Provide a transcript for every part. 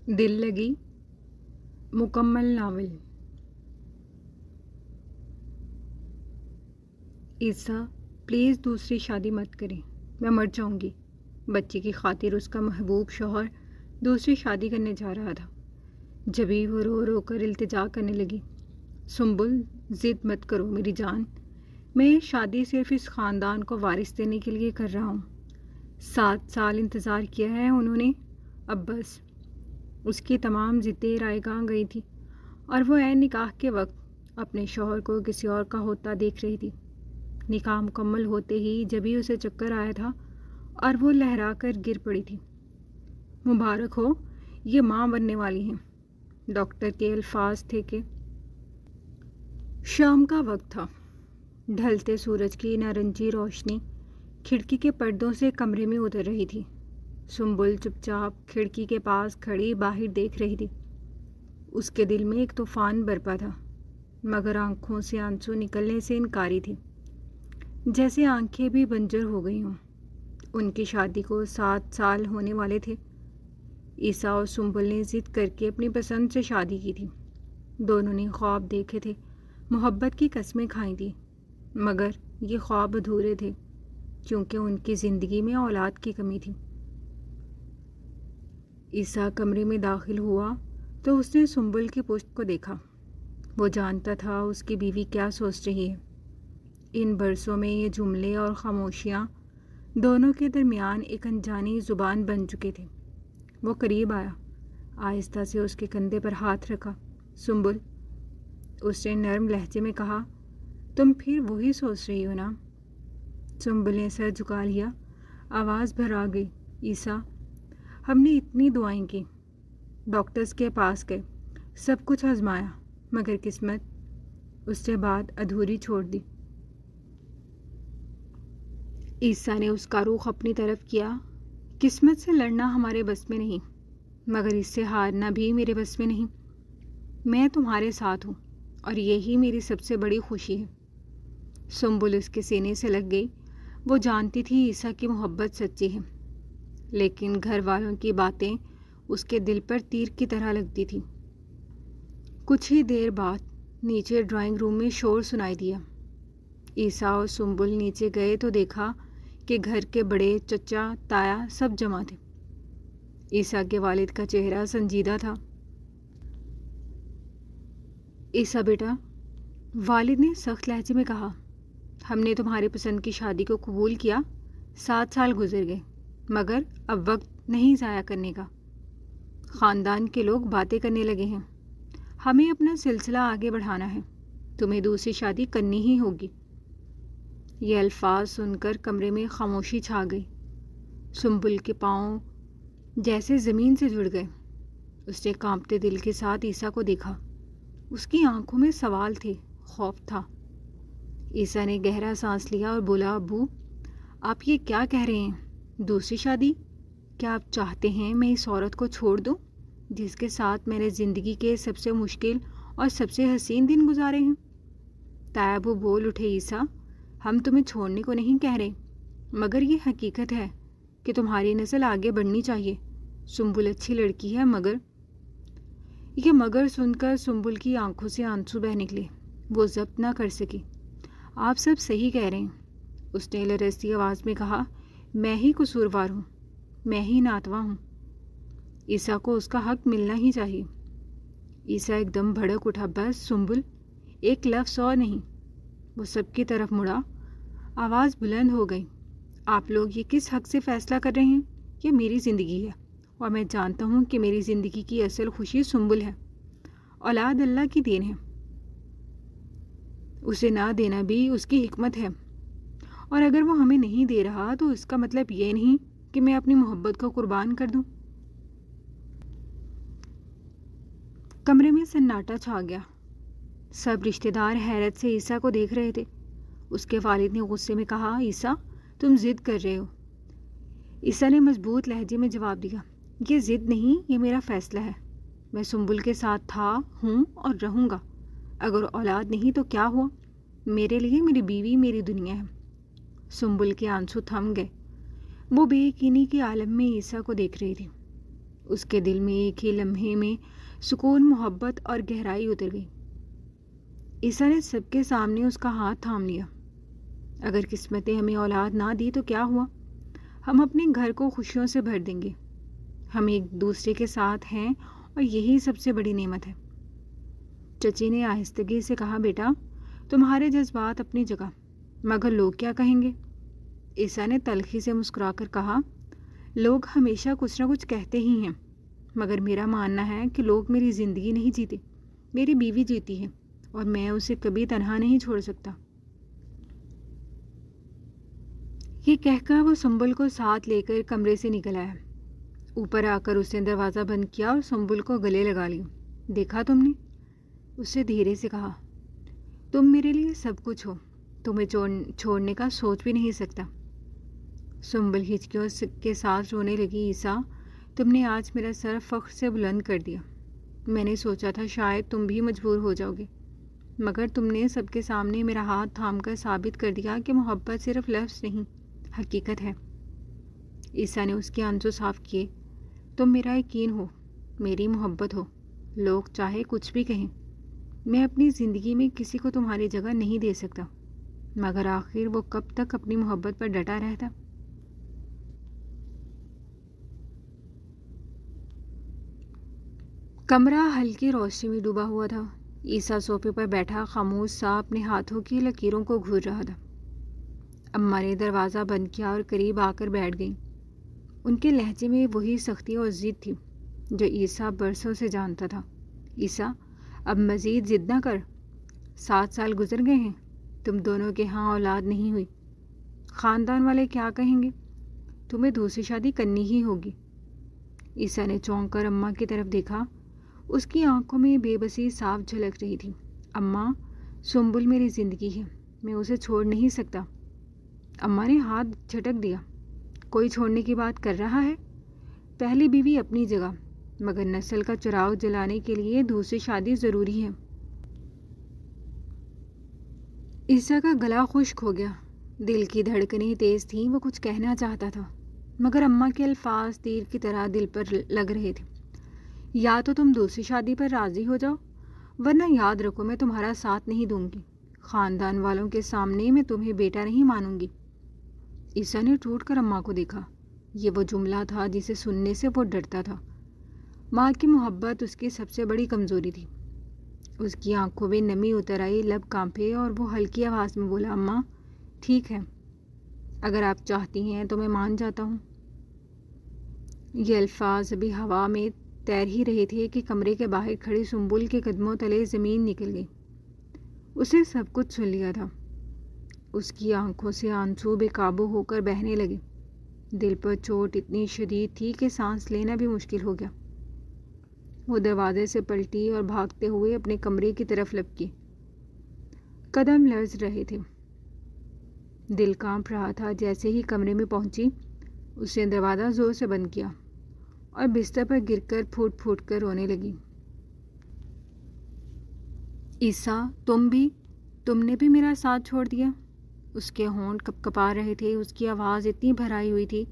دل لگی مکمل ناول۔ عیسیٰ پلیز دوسری شادی مت کریں، میں مر جاؤں گی۔ بچے کی خاطر اس کا محبوب شوہر دوسری شادی کرنے جا رہا تھا۔ جبھی وہ رو رو کر التجا کرنے لگی، سنبل ضد مت کرو میری جان، میں شادی صرف اس خاندان کو وارث دینے کے لیے کر رہا ہوں۔ 7 سال انتظار کیا ہے انہوں نے، اب بس۔ اس کی تمام ضدیں رائے گاں گئی تھی اور وہ عین نکاح کے وقت اپنے شوہر کو کسی اور کا ہوتا دیکھ رہی تھی۔ نکاح مکمل ہوتے ہی جبھی اسے چکر آیا تھا اور وہ لہرا کر گر پڑی تھی۔ مبارک ہو، یہ ماں بننے والی ہیں، ڈاکٹر کے الفاظ تھے کہ شام کا وقت تھا۔ ڈھلتے سورج کی نارنجی روشنی کھڑکی کے پردوں سے کمرے میں اتر رہی تھی۔ سنبل چپ چاپ کھڑکی کے پاس کھڑی باہر دیکھ رہی تھی۔ اس کے دل میں ایک طوفان برپا تھا، مگر آنکھوں سے آنسو نکلنے سے انکاری تھی، جیسے آنکھیں بھی بنجر ہو گئی ہوں۔ ان کی شادی کو 7 سال ہونے والے تھے۔ عیسیٰ اور سنبل نے ضد کر کے اپنی پسند سے شادی کی تھی۔ دونوں نے خواب دیکھے تھے، محبت کی قسمیں کھائی تھیں، مگر یہ خواب ادھورے تھے کیونکہ ان کی زندگی میں اولاد کی کمی تھی۔ عیسیٰ کمرے میں داخل ہوا تو اس نے سنبل کی پشت کو دیکھا۔ وہ جانتا تھا اس کی بیوی کیا سوچ رہی ہے۔ ان برسوں میں یہ جملے اور خاموشیاں دونوں کے درمیان ایک انجانی زبان بن چکے تھے۔ وہ قریب آیا، آہستہ سے اس کے کندھے پر ہاتھ رکھا۔ سنبل، اس نے نرم لہجے میں کہا، تم پھر وہی سوچ رہی ہو نا؟ سنبل نے سر جھکا لیا، آواز بھر آ گئی، عیسیٰ، ہم نے اتنی دعائیں کی، ڈاکٹرز کے پاس گئے، سب کچھ آزمایا، مگر قسمت اس سے بات ادھوری چھوڑ دی۔ عیسیٰ نے اس کا رخ اپنی طرف کیا، قسمت سے لڑنا ہمارے بس میں نہیں، مگر اس سے ہارنا بھی میرے بس میں نہیں۔ میں تمہارے ساتھ ہوں اور یہی میری سب سے بڑی خوشی ہے۔ سنبل اس کے سینے سے لگ گئی۔ وہ جانتی تھی عیسیٰ کی محبت سچی ہے، لیکن گھر والوں کی باتیں اس کے دل پر تیر کی طرح لگتی تھی۔ کچھ ہی دیر بعد نیچے ڈرائنگ روم میں شور سنائی دیا۔ عیسیٰ اور سنبل نیچے گئے تو دیکھا کہ گھر کے بڑے، چچا، تایا سب جمع تھے۔ عیسیٰ کے والد کا چہرہ سنجیدہ تھا۔ عیسیٰ بیٹا، والد نے سخت لہجے میں کہا، ہم نے تمہاری پسند کی شادی کو قبول کیا، 7 سال گزر گئے، مگر اب وقت نہیں ضائع کرنے کا۔ خاندان کے لوگ باتیں کرنے لگے ہیں، ہمیں اپنا سلسلہ آگے بڑھانا ہے، تمہیں دوسری شادی کرنی ہی ہوگی۔ یہ الفاظ سن کر کمرے میں خاموشی چھا گئی۔ سنبل کے پاؤں جیسے زمین سے جڑ گئے۔ اس نے کانپتے دل کے ساتھ عیسیٰ کو دیکھا۔ اس کی آنکھوں میں سوال تھے، خوف تھا۔ عیسیٰ نے گہرا سانس لیا اور بولا، ابو، آپ یہ کیا کہہ رہے ہیں؟ دوسری شادی؟ کیا آپ چاہتے ہیں میں اس عورت کو چھوڑ دوں جس کے ساتھ میں نے زندگی کے سب سے مشکل اور سب سے حسین دن گزارے ہیں؟ تایابو بول اٹھے، عیسیٰ، ہم تمہیں چھوڑنے کو نہیں کہہ رہے، مگر یہ حقیقت ہے کہ تمہاری نسل آگے بڑھنی چاہیے۔ سنبل اچھی لڑکی ہے، مگر یہ مگر سن کر سنبل کی آنکھوں سے آنسو بہہ نکلے۔ وہ ضبط نہ کر سکی۔ آپ سب صحیح کہہ رہے ہیں، اس نے لرزتی آواز میں کہا، میں ہی قصوروار ہوں، میں ہی ناتواں ہوں۔ عیسیٰ کو اس کا حق ملنا ہی چاہیے۔ عیسیٰ ایک دم بھڑک اٹھا، بس سنبل، ایک لفظ اور نہیں۔ وہ سب کی طرف مڑا، آواز بلند ہو گئی، آپ لوگ یہ کس حق سے فیصلہ کر رہے ہیں؟ یہ میری زندگی ہے اور میں جانتا ہوں کہ میری زندگی کی اصل خوشی سنبل ہے۔ اولاد اللہ کی دین ہے، اسے نہ دینا بھی اس کی حکمت ہے، اور اگر وہ ہمیں نہیں دے رہا تو اس کا مطلب یہ نہیں کہ میں اپنی محبت کو قربان کر دوں۔ کمرے میں سناٹا چھا گیا۔ سب رشتہ دار حیرت سے عیسیٰ کو دیکھ رہے تھے۔ اس کے والد نے غصے میں کہا، عیسیٰ، تم ضد کر رہے ہو۔ عیسیٰ نے مضبوط لہجے میں جواب دیا، یہ ضد نہیں، یہ میرا فیصلہ ہے۔ میں سنبل کے ساتھ تھا، ہوں اور رہوں گا۔ اگر اولاد نہیں تو کیا ہوا؟ میرے لیے میری بیوی میری دنیا ہے۔ سنبل کے آنسو تھم گئے۔ وہ بے یقینی کے عالم میں عیسیٰ کو دیکھ رہی تھی۔ اس کے دل میں ایک ہی لمحے میں سکون، محبت اور گہرائی اتر گئی۔ عیسیٰ نے سب کے سامنے اس کا ہاتھ تھام لیا۔ اگر قسمتیں ہمیں اولاد نہ دی تو کیا ہوا؟ ہم اپنے گھر کو خوشیوں سے بھر دیں گے۔ ہم ایک دوسرے کے ساتھ ہیں اور یہی سب سے بڑی نعمت ہے۔ چچی نے آہستگی سے کہا، بیٹا تمہارے جذبات اپنی جگہ، مگر لوگ کیا کہیں گے؟ عیسیٰ نے تلخی سے مسکرا کر کہا، لوگ ہمیشہ کچھ نہ کچھ کہتے ہی ہیں، مگر میرا ماننا ہے کہ لوگ میری زندگی نہیں جیتے، میری بیوی جیتی ہے اور میں اسے کبھی تنہا نہیں چھوڑ سکتا۔ یہ کہہ کر وہ سنبل کو ساتھ لے کر کمرے سے نکل آیا۔ اوپر آ کر اس نے دروازہ بند کیا اور سنبل کو گلے لگا لی۔ دیکھا تم نے؟ اس سے دھیرے سے کہا، تم میرے لیے سب کچھ ہو، تمہیں چھوڑنے کا سوچ بھی نہیں سکتا۔ سنبل ہچکیوں کے ساتھ رونے لگی، عیسیٰ تم نے آج میرا سر فخر سے بلند کر دیا۔ میں نے سوچا تھا شاید تم بھی مجبور ہو جاؤ گے، مگر تم نے سب کے سامنے میرا ہاتھ تھام کر ثابت کر دیا کہ محبت صرف لفظ نہیں، حقیقت ہے۔ عیسیٰ نے اس کے آنسو صاف کیے۔ تم میرا یقین ہو، میری محبت ہو، لوگ چاہے کچھ بھی کہیں، میں اپنی زندگی میں کسی کو تمہاری جگہ نہیں دے سکتا، مگر آخر وہ کب تک اپنی محبت پر ڈٹا رہتا؟ کمرہ ہلکی روشنی میں ڈوبا ہوا تھا۔ عیسیٰ صوفے پر بیٹھا خاموش سا اپنے ہاتھوں کی لکیروں کو گھور رہا تھا۔ اماں نے دروازہ بند کیا اور قریب آ کر بیٹھ گئیں۔ ان کے لہجے میں وہی سختی اور ضد تھی جو عیسیٰ برسوں سے جانتا تھا۔ عیسیٰ اب مزید ضد نہ کر، 7 سال گزر گئے ہیں، تم دونوں کے ہاں اولاد نہیں ہوئی، خاندان والے کیا کہیں گے؟ تمہیں دوسری شادی کرنی ہی ہوگی۔ عیسیٰ نے چونک کر اماں کی طرف دیکھا۔ اس کی آنکھوں میں بے بسی صاف جھلک رہی تھی۔ اماں، سنبل میری زندگی ہے، میں اسے چھوڑ نہیں سکتا۔ اماں نے ہاتھ جھٹک دیا۔ کوئی چھوڑنے کی بات کر رہا ہے؟ پہلی بیوی اپنی جگہ، مگر نسل کا چراغ جلانے کے لیے دوسری شادی ضروری ہے۔ عیسیٰ کا گلا خشک ہو گیا، دل کی دھڑکنیں تیز تھیں، وہ کچھ کہنا چاہتا تھا، مگر اماں کے الفاظ تیر کی طرح دل پر لگ رہے تھے۔ یا تو تم دوسری شادی پر راضی ہو جاؤ، ورنہ یاد رکھو میں تمہارا ساتھ نہیں دوں گی، خاندان والوں کے سامنے میں تمہیں بیٹا نہیں مانوں گی۔ عیسیٰ نے ٹوٹ کر اماں کو دیکھا۔ یہ وہ جملہ تھا جسے سننے سے وہ ڈرتا تھا۔ ماں کی محبت اس کی سب سے بڑی کمزوری تھی۔ اس کی آنکھوں میں نمی اتر آئی، لب کانپے اور وہ ہلکی آواز میں بولا، اماں ٹھیک ہے، اگر آپ چاہتی ہیں تو میں مان جاتا ہوں۔ یہ الفاظ ابھی ہوا میں تیر ہی رہے تھے کہ کمرے کے باہر کھڑی سنبل کے قدموں تلے زمین نکل گئی۔ اسے سب کچھ سن لیا تھا۔ اس کی آنکھوں سے آنسو بے قابو ہو کر بہنے لگے۔ دل پر چوٹ اتنی شدید تھی کہ سانس لینا بھی مشکل ہو گیا۔ وہ دروازے سے پلٹی اور بھاگتے ہوئے اپنے کمرے کی طرف لپکی۔ قدم لرز رہے تھے، دل کانپ رہا تھا۔ جیسے ہی کمرے میں پہنچی، اس نے دروازہ زور سے بند کیا اور بستر پر گر کر پھوٹ پھوٹ کر رونے لگی۔ عیسیٰ تم نے بھی میرا ساتھ چھوڑ دیا؟ اس کے ہونٹ کپ کپا رہے تھے، اس کی آواز اتنی بھرائی ہوئی تھی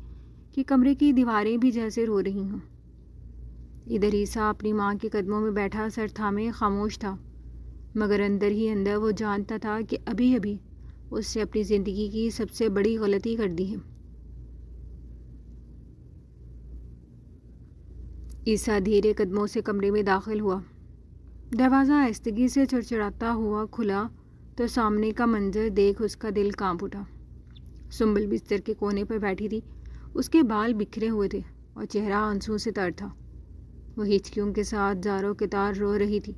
کہ کمرے کی دیواریں بھی جیسے رو رہی ہوں۔ ادھر عیسیٰ اپنی ماں کے قدموں میں بیٹھا سر تھامے خاموش تھا، مگر اندر ہی اندر وہ جانتا تھا کہ ابھی ابھی اس سے اپنی زندگی کی سب سے بڑی غلطی کر دی ہے۔ عیسیٰ دھیرے قدموں سے کمرے میں داخل ہوا۔ دروازہ آہستگی سے چڑچڑاتا ہوا کھلا تو سامنے کا منظر دیکھ اس کا دل کانپ اٹھا۔ سنبل بستر کے کونے پر بیٹھی تھی۔ اس کے بال بکھرے ہوئے تھے اور چہرہ آنسو سے تر تھا۔ وہ ہچکیوں کے ساتھ زاروں کے تار رو رہی تھی۔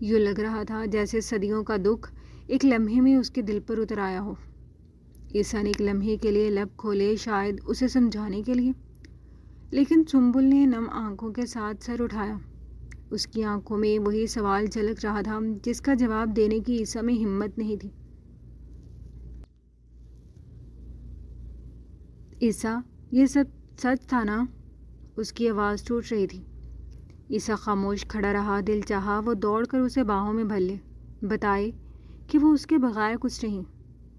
یوں لگ رہا تھا جیسے صدیوں کا دکھ ایک لمحے میں اس کے دل پر اتر آیا ہو۔ عیسیٰ نے ایک لمحے کے لیے لب کھولے، شاید اسے سمجھانے کے لیے، لیکن سنبل نے نم آنکھوں کے ساتھ سر اٹھایا۔ اس کی آنکھوں میں وہی سوال جھلک رہا تھا جس کا جواب دینے کی عیسیٰ میں ہمت نہیں تھی۔ عیسیٰ، یہ سب سچ تھا نا؟ اس کی آواز ٹوٹ رہی تھی۔ عیسیٰ خاموش کھڑا رہا۔ دل چاہا وہ دوڑ کر اسے باہوں میں بھر لے، بتائے کہ وہ اس کے بغیر کچھ نہیں،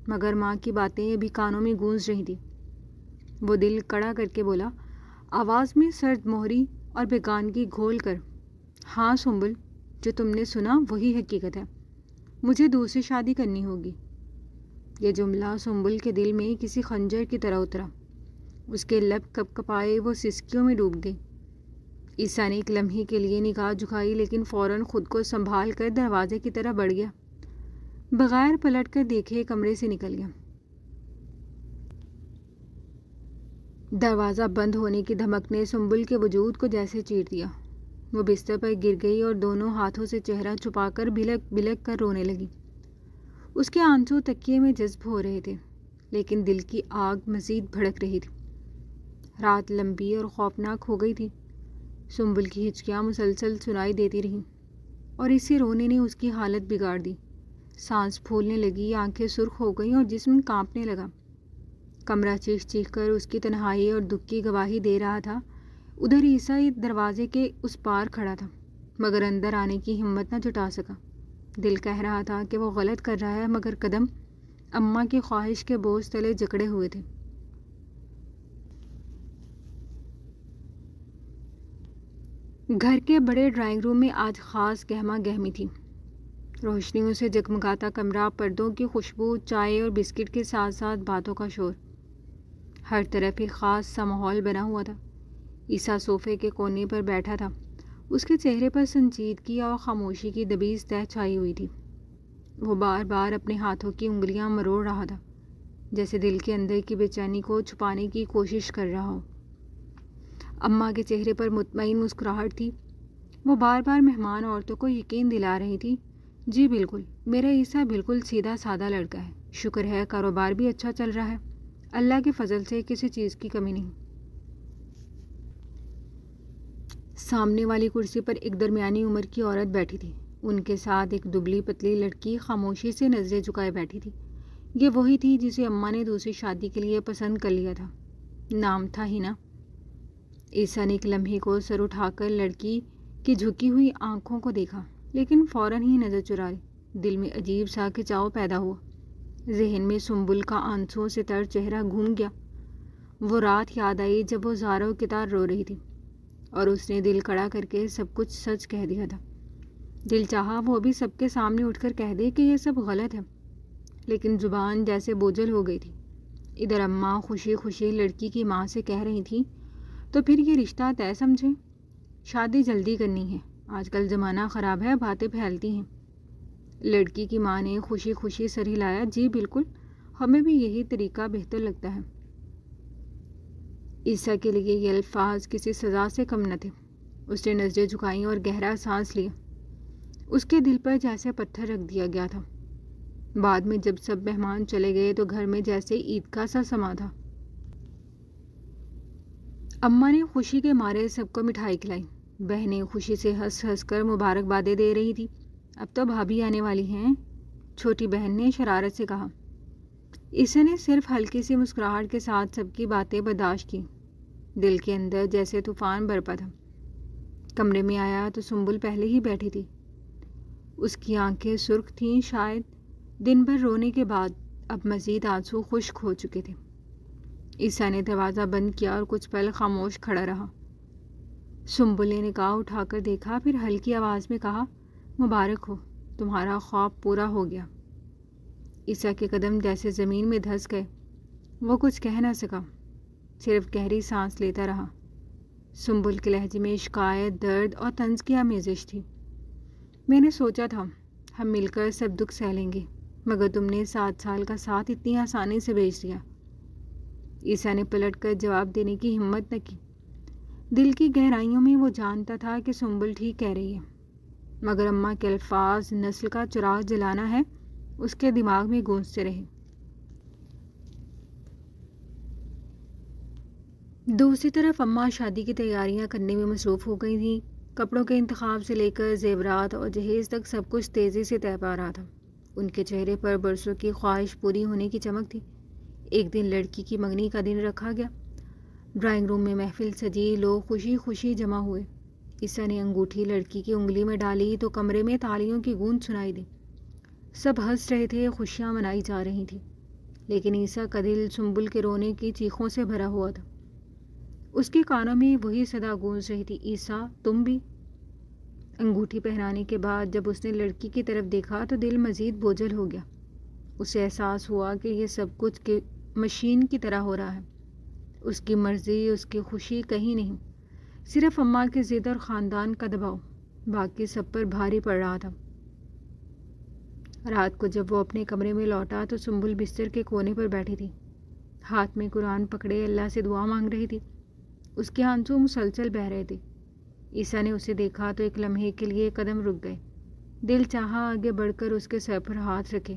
مگر ماں کی باتیں ابھی کانوں میں گونج رہی تھیں۔ وہ دل کڑا کر کے بولا، آواز میں سرد مہری اور بیگانگی گھول کر، ہاں سنبل، جو تم نے سنا وہی حقیقت ہے، مجھے دوسری شادی کرنی ہوگی۔ یہ جملہ سنبل کے دل میں کسی خنجر کی طرح اترا، اس کے لب کپ کپائے، وہ سسکیوں میں ڈوب گئی۔ عیسیٰ نے ایک لمحے کے لیے نگاہ جھکائی، لیکن فوراً خود کو سنبھال کر دروازے کی طرف بڑھ گیا، بغیر پلٹ کر دیکھے کمرے سے نکل گیا۔ دروازہ بند ہونے کی دھمک نے سنبل کے وجود کو جیسے چیر دیا۔ وہ بستر پر گر گئی اور دونوں ہاتھوں سے چہرہ چھپا کر بلک بلک کر رونے لگی۔ اس کے آنسو تکیے میں جذب ہو رہے تھے، لیکن دل کی آگ مزید بھڑک رہی تھی۔ رات لمبی اور خوفناک ہو گئی تھی۔ سنبل کی ہچکیاں مسلسل سنائی دیتی رہیں، اور اسی رونے نے اس کی حالت بگاڑ دی۔ سانس پھولنے لگی، آنکھیں سرخ ہو گئیں اور جسم کانپنے لگا۔ کمرہ چیخ چیخ کر اس کی تنہائی اور دکھ کی گواہی دے رہا تھا۔ ادھر عیسیٰ دروازے کے اس پار کھڑا تھا، مگر اندر آنے کی ہمت نہ جٹا سکا۔ دل کہہ رہا تھا کہ وہ غلط کر رہا ہے، مگر قدم اماں کی خواہش کے بوجھ تلے جکڑے ہوئے تھے۔ گھر کے بڑے ڈرائنگ روم میں آج خاص گہما گہمی تھی۔ روشنیوں سے جگمگاتا کمرہ، پردوں کی خوشبو، چائے اور بسکٹ کے ساتھ ساتھ باتوں کا شور، ہر طرف ایک خاص سا ماحول بنا ہوا تھا۔ عیسیٰ صوفے کے کونے پر بیٹھا تھا، اس کے چہرے پر سنجیدگی اور خاموشی کی دبیز تہ چھائی ہوئی تھی۔ وہ بار بار اپنے ہاتھوں کی انگلیاں مروڑ رہا تھا، جیسے دل کے اندر کی بے چینی کو چھپانے کی کوشش کر رہا ہو۔ اماں کے چہرے پر مطمئن مسکراہٹ تھی۔ وہ بار بار مہمان عورتوں کو یقین دلا رہی تھی، جی بالکل، میرا عیسیٰ بالکل سیدھا سادہ لڑکا ہے، شکر ہے کاروبار بھی اچھا چل رہا ہے، اللہ کے فضل سے کسی چیز کی کمی نہیں۔ سامنے والی کرسی پر ایک درمیانی عمر کی عورت بیٹھی تھی، ان کے ساتھ ایک دبلی پتلی لڑکی خاموشی سے نظریں جھکائے بیٹھی تھی۔ یہ وہی تھی جسے اماں نے دوسری شادی کے لیے پسند کر لیا تھا۔ نام تھا ہینا۔ عیسیٰ نے ایک لمحے کو سر اٹھا کر لڑکی کی جھکی ہوئی آنکھوں کو دیکھا، لیکن فوراً ہی نظر چرا لی۔ دل میں عجیب سا کھچاؤ پیدا ہوا، ذہن میں سنبل کا آنسوؤں سے تر چہرہ گھوم گیا۔ وہ رات یاد آئی جب وہ زاروں کی طرح رو رہی تھی، اور اس نے دل کڑا کر کے سب کچھ سچ کہہ دیا تھا۔ دل چاہا وہ ابھی سب کے سامنے اٹھ کر کہہ دے کہ یہ سب غلط ہے، لیکن زبان جیسے بوجھل ہو گئی تھی۔ ادھر اماں خوشی خوشی لڑکی کی ماں سے کہہ رہی تھی، تو پھر یہ رشتہ طے سمجھے، شادی جلدی کرنی ہے، آج کل زمانہ خراب ہے، باتیں پھیلتی ہیں۔ لڑکی کی ماں نے خوشی خوشی سر ہلایا، جی بالکل، ہمیں بھی یہی طریقہ بہتر لگتا ہے۔ عیسیٰ کے لیے یہ الفاظ کسی سزا سے کم نہ تھے۔ اس نے نظریں جھکائیں اور گہرا سانس لیا۔ اس کے دل پر جیسے پتھر رکھ دیا گیا تھا۔ بعد میں جب سب مہمان چلے گئے تو گھر میں جیسے عیدگاہ سا سما تھا۔ اماں نے خوشی کے مارے سب کو مٹھائی کھلائی۔ بہنیں خوشی سے ہنس ہنس کر مبارکبادیں دے رہی تھی۔ اب تو بھابھی آنے والی ہیں، چھوٹی بہن نے شرارت سے کہا۔ عیسیٰ نے صرف ہلکی سی مسکراہٹ کے ساتھ سب کی باتیں برداشت کی۔ دل کے اندر جیسے طوفان برپا تھا۔ کمرے میں آیا تو سنبل پہلے ہی بیٹھی تھی۔ اس کی آنکھیں سرخ تھیں، شاید دن بھر رونے کے بعد اب مزید آنسو خشک ہو چکے تھے۔ عیسیٰ نے دروازہ بند کیا اور کچھ پل خاموش کھڑا رہا۔ سنبل نے نگاہ اٹھا کر دیکھا، پھر ہلکی آواز میں کہا، مبارک ہو، تمہارا خواب پورا ہو گیا۔ عیسیٰ کے قدم جیسے زمین میں دھس گئے۔ وہ کچھ کہہ نہ سکا، صرف گہری سانس لیتا رہا۔ سنبل کے لہجے میں شکایت، درد اور طنز کی آمیزش تھی۔ میں نے سوچا تھا ہم مل کر سب دکھ سہ لیں گے، مگر تم نے 7 سال کا ساتھ اتنی آسانی سے بیچ دیا۔ عیسیٰ نے پلٹ کر جواب دینے کی ہمت نہ کی۔ دل کی گہرائیوں میں وہ جانتا تھا کہ سنبل ٹھیک کہہ رہی ہے، مگر اماں کے الفاظ نسل کا چراغ جلانا ہے، اس کے دماغ میں گونجتے رہے۔ دوسری طرف اماں شادی کی تیاریاں کرنے میں مصروف ہو گئی تھیں۔ کپڑوں کے انتخاب سے لے کر زیورات اور جہیز تک سب کچھ تیزی سے طے پا رہا تھا۔ ان کے چہرے پر برسوں کی خواہش پوری ہونے کی چمک تھی۔ ایک دن لڑکی کی منگنی کا دن رکھا گیا۔ ڈرائنگ روم میں محفل سجی، لوگ خوشی خوشی جمع ہوئے۔ عیسیٰ نے انگوٹھی لڑکی کی انگلی میں ڈالی تو کمرے میں تالیوں کی گونج سنائی دی۔ سب ہنس رہے تھے، خوشیاں منائی جا رہی تھیں، لیکن عیسیٰ کا دل سنبل کے رونے کی چیخوں سے بھرا ہوا تھا۔ اس کے کانوں میں وہی صدا گونج رہی تھی، عیسیٰ تم بھی؟ انگوٹھی پہنانے کے بعد جب اس نے لڑکی کی طرف دیکھا تو دل مزید بوجھل ہو گیا۔ اسے احساس ہوا کہ یہ سب کچھ مشین کی طرح ہو رہا ہے۔ اس کی مرضی، اس کی خوشی کہیں نہیں، صرف اماں کی ضد اور خاندان کا دباؤ باقی سب پر بھاری پڑ رہا تھا۔ رات کو جب وہ اپنے کمرے میں لوٹا تو سنبل بستر کے کونے پر بیٹھی تھی، ہاتھ میں قرآن پکڑے اللہ سے دعا مانگ رہی تھی۔ اس کے آنسو مسلسل بہہ رہے تھے۔ عیسیٰ نے اسے دیکھا تو ایک لمحے کے لیے قدم رک گئے۔ دل چاہا آگے بڑھ کر اس کے سر پر ہاتھ رکھے،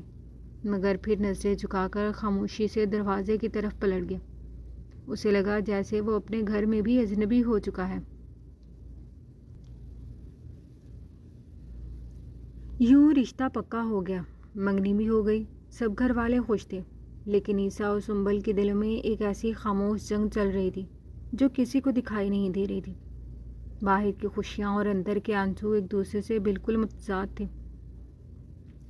مگر پھر نظریں جھکا کر خاموشی سے دروازے کی طرف پلٹ گیا۔ اسے لگا جیسے وہ اپنے گھر میں بھی اجنبی ہو چکا ہے۔ یوں رشتہ پکا ہو گیا، منگنی بھی ہو گئی، سب گھر والے خوش تھے، لیکن عیسیٰ اور سنبل کے دلوں میں ایک ایسی خاموش جنگ چل رہی تھی جو کسی کو دکھائی نہیں دے رہی تھی۔ باہر کی خوشیاں اور اندر کے آنسو ایک دوسرے سے بالکل متضاد تھے۔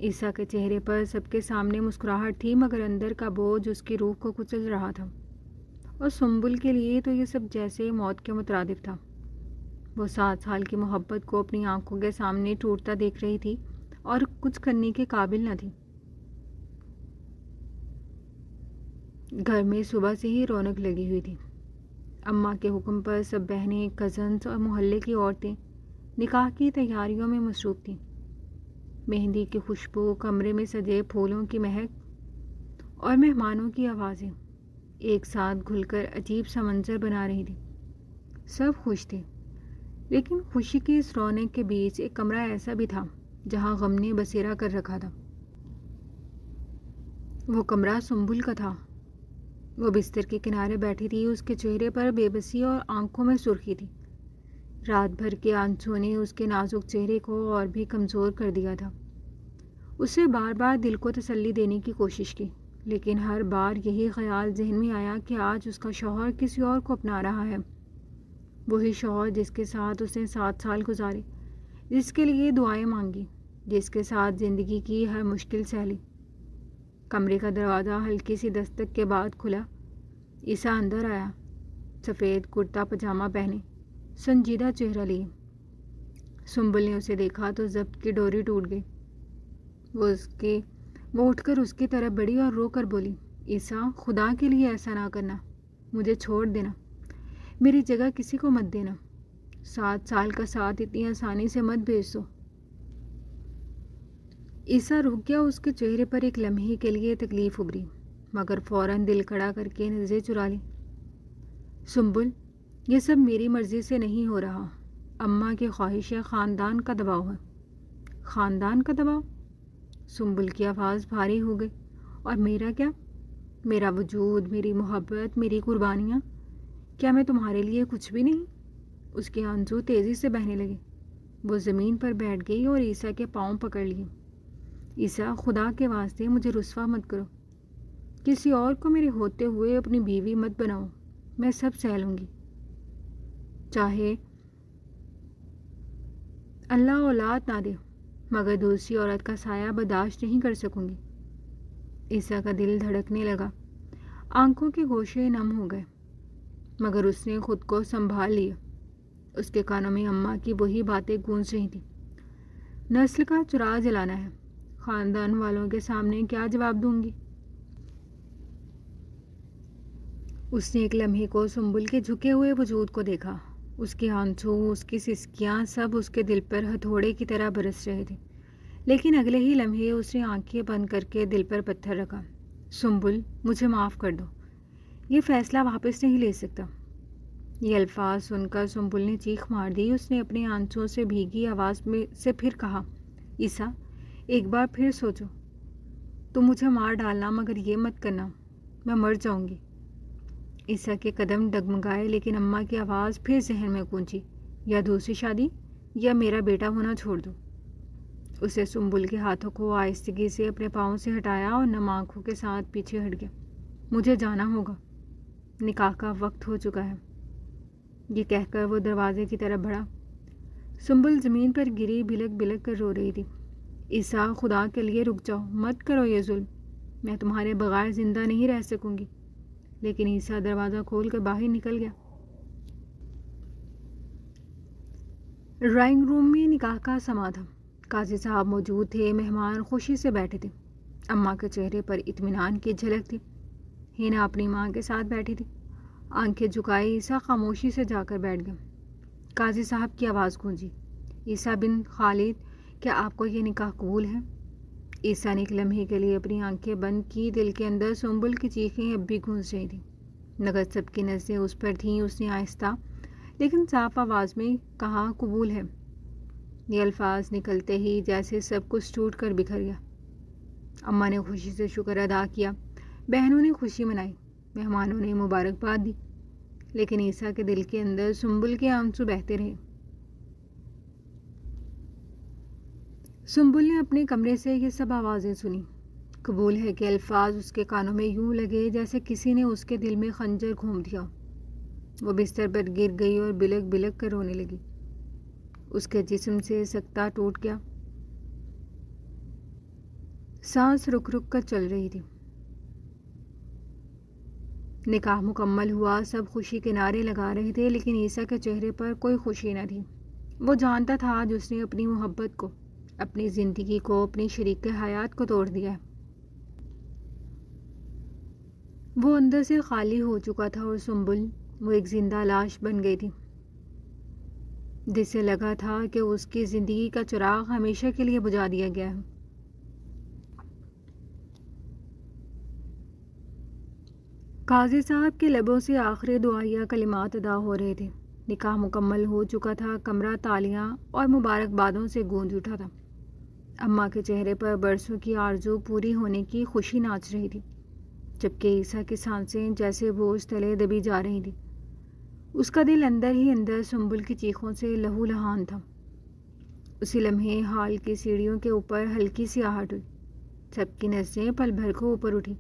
عیسیٰ کے چہرے پر سب کے سامنے مسکراہٹ تھی، مگر اندر کا بوجھ اس کی روح کو کچل رہا تھا، اور سنبل کے لیے تو یہ سب جیسے موت کے مترادف تھا۔ وہ 7 سال کی محبت کو اپنی آنکھوں کے سامنے ٹوٹتا دیکھ رہی تھی اور کچھ کرنے کے قابل نہ تھی۔ گھر میں صبح سے ہی رونق لگی ہوئی تھی۔ اماں کے حکم پر سب بہنیں، کزنز اور محلے کی عورتیں نکاح کی تیاریوں میں مصروف تھیں۔ مہندی کی خوشبو، کمرے میں سجے پھولوں کی مہک اور مہمانوں کی آوازیں ایک ساتھ گھل کر عجیب سا منظر بنا رہی تھی۔ سب خوش تھے، لیکن خوشی کی اس رونق کے بیچ ایک کمرہ ایسا بھی تھا جہاں غم نے بسیرا کر رکھا تھا۔ وہ کمرہ سنبل کا تھا۔ وہ بستر کے کنارے بیٹھی تھی، اس کے چہرے پر بے بسی اور آنکھوں میں سرخی تھی۔ رات بھر کے آنسو نے اس کے نازک چہرے کو اور بھی کمزور کر دیا تھا۔ اسے بار بار دل کو تسلی دینے کی کوشش کی، لیکن ہر بار یہی خیال ذہن میں آیا کہ آج اس کا شوہر کسی اور کو اپنا رہا ہے، وہی شوہر جس کے ساتھ اس نے 7 سال گزارے، جس کے لیے دعائیں مانگی، جس کے ساتھ زندگی کی ہر مشکل سہ لی۔ کمرے کا دروازہ ہلکی سی دستک کے بعد کھلا۔ عیسیٰ اندر آیا، سفید کرتا پاجامہ پہنے، سنجیدہ چہرہ لیے۔ سنبل نے اسے دیکھا تو ضبط کی ڈوری ٹوٹ گئی۔ وہ اٹھ کر اس کی طرف بڑھی اور رو کر بولی، عیسیٰ خدا کے لیے ایسا نہ کرنا، مجھے چھوڑ دینا، میری جگہ کسی کو مت دینا، 7 سال کا ساتھ اتنی آسانی سے مت بھیج دو۔ عیسیٰ رک گیا۔ اس کے چہرے پر ایک لمحے کے لیے تکلیف ابھری، مگر فوراً دل کڑا کر کے نظریں چرا لی۔ سنبل، یہ سب میری مرضی سے نہیں ہو رہا، اماں کی خواہش ہے، خاندان کا دباؤ ہے۔ خاندان کا دباؤ؟ سنبل کی آواز بھاری ہو گئی۔ اور میرا کیا؟ میرا وجود، میری محبت، میری قربانیاں، کیا میں تمہارے لیے کچھ بھی نہیں؟ اس کے آنسو تیزی سے بہنے لگے۔ وہ زمین پر بیٹھ گئی اور عیسیٰ کے پاؤں پکڑ لیے۔ عیسیٰ خدا کے واسطے مجھے رسوا مت کرو، کسی اور کو میرے ہوتے ہوئے اپنی بیوی مت بناؤ، میں سب سہ لوں گی، چاہے اللہ اولاد نہ دے، مگر دوسری عورت کا سایہ برداشت نہیں کر سکوں گی۔ عیسیٰ کا دل دھڑکنے لگا، آنکھوں کے گوشے نم ہو گئے، مگر اس نے خود کو سنبھال لیا۔ اس کے کانوں میں اماں کی وہی باتیں گونج رہی تھیں، نسل کا چراغ جلانا ہے، خاندان والوں کے سامنے کیا جواب دوں گی؟ اس نے ایک لمحے کو سنبل کے جھکے ہوئے وجود کو دیکھا۔ اس کے آنسو، اس کی سسکیاں سب اس کے دل پر ہتھوڑے کی طرح برس رہے تھے، لیکن اگلے ہی لمحے اس نے آنکھیں بند کر کے دل پر پتھر رکھا۔ سنبل، مجھے معاف کر دو، یہ فیصلہ واپس نہیں لے سکتا۔ یہ الفاظ سن کر سنبل نے چیخ مار دی۔ اس نے اپنے آنسوؤں سے بھیگی آواز میں سے پھر کہا، عیسیٰ ایک بار پھر سوچو، تم مجھے مار ڈالنا، مگر یہ مت کرنا، میں مر جاؤں گی۔ عیسیٰ کے قدم ڈگمگائے، لیکن اماں کی آواز پھر ذہن میں گونجی، یا دوسری شادی یا میرا بیٹا ہونا چھوڑ دو۔ اسے سنبل کے ہاتھوں کو آہستگی سے اپنے پاؤں سے ہٹایا اور نم آنکھوں کے ساتھ پیچھے ہٹ گیا۔ مجھے جانا ہوگا، نکاح کا وقت ہو چکا ہے، یہ کہہ کر وہ دروازے کی طرف بڑھا۔ سنبل زمین پر گری، بلک بلک کر رو رہی تھی۔ عیسیٰ خدا کے لیے رک جاؤ، مت کرو یہ ظلم، میں تمہارے بغیر زندہ نہیں رہ سکوں گی۔ لیکن عیسیٰ دروازہ کھول کر باہر نکل گیا۔ ڈرائنگ روم میں نکاح کا سما تھا. قاضی صاحب موجود تھے. مہمان خوشی سے بیٹھے تھے. اماں کے چہرے پر اطمینان کی جھلک تھی. ہینا اپنی ماں کے ساتھ بیٹھی تھی. آنکھیں جھکائے عیسیٰ خاموشی سے جا کر بیٹھ گیا. قاضی صاحب کی آواز گونجی. عیسیٰ بن خالد، کیا آپ کو یہ نکاح قبول ہے؟ عیسیٰ نے ایک لمحے کے لیے اپنی آنکھیں بند کی. دل کے اندر سنبل کی چیخیں اب بھی گونج رہی تھیں. نگر سب کی نظریں اس پر تھیں. اس نے آہستہ لیکن صاف آواز میں کہا، قبول ہے. یہ الفاظ نکلتے ہی جیسے سب کچھ ٹوٹ کر بکھر گیا. اماں نے خوشی سے شکر ادا کیا. بہنوں نے خوشی منائی. مہمانوں نے مبارکباد دی. لیکن عیسیٰ کے دل کے اندر سنبل کے آنسو بہتے رہے. سنبل نے اپنے کمرے سے یہ سب آوازیں سنی. قبول ہے کہ الفاظ اس کے کانوں میں یوں لگے جیسے کسی نے اس کے دل میں خنجر گھوم دیا. وہ بستر پر گر گئی اور بلک بلک کر رونے لگی. اس کے جسم سے سکتہ ٹوٹ گیا. سانس رک رک کر چل رہی تھی. نکاح مکمل ہوا. سب خوشی کے نعرے لگا رہے تھے لیکن عیسیٰ کے چہرے پر کوئی خوشی نہ تھی. وہ جانتا تھا آج اس نے اپنی محبت کو، اپنی زندگی کو، اپنی شریک حیات کو توڑ دیا ہے. وہ اندر سے خالی ہو چکا تھا اور سنبل، وہ ایک زندہ لاش بن گئی تھی جس سے لگا تھا کہ اس کی زندگی کا چراغ ہمیشہ کے لیے بجھا دیا گیا ہے. قاضی صاحب کے لبوں سے آخری دعائیہ کلمات ادا ہو رہے تھے. نکاح مکمل ہو چکا تھا. کمرہ تالیاں اور مبارکبادوں سے گونج اٹھا تھا. اماں کے چہرے پر برسوں کی آرزو پوری ہونے کی خوشی ناچ رہی تھی، جبکہ عیسیٰ کی سانسیں جیسے بوجھ تلے دبی جا رہی تھیں. اس کا دل اندر ہی اندر سنبل کی چیخوں سے لہو لہان تھا. اسی لمحے ہال کی سیڑھیوں کے اوپر ہلکی سی آہٹ ہوئی. سب کی نظریں پل بھر کو اوپر اٹھی.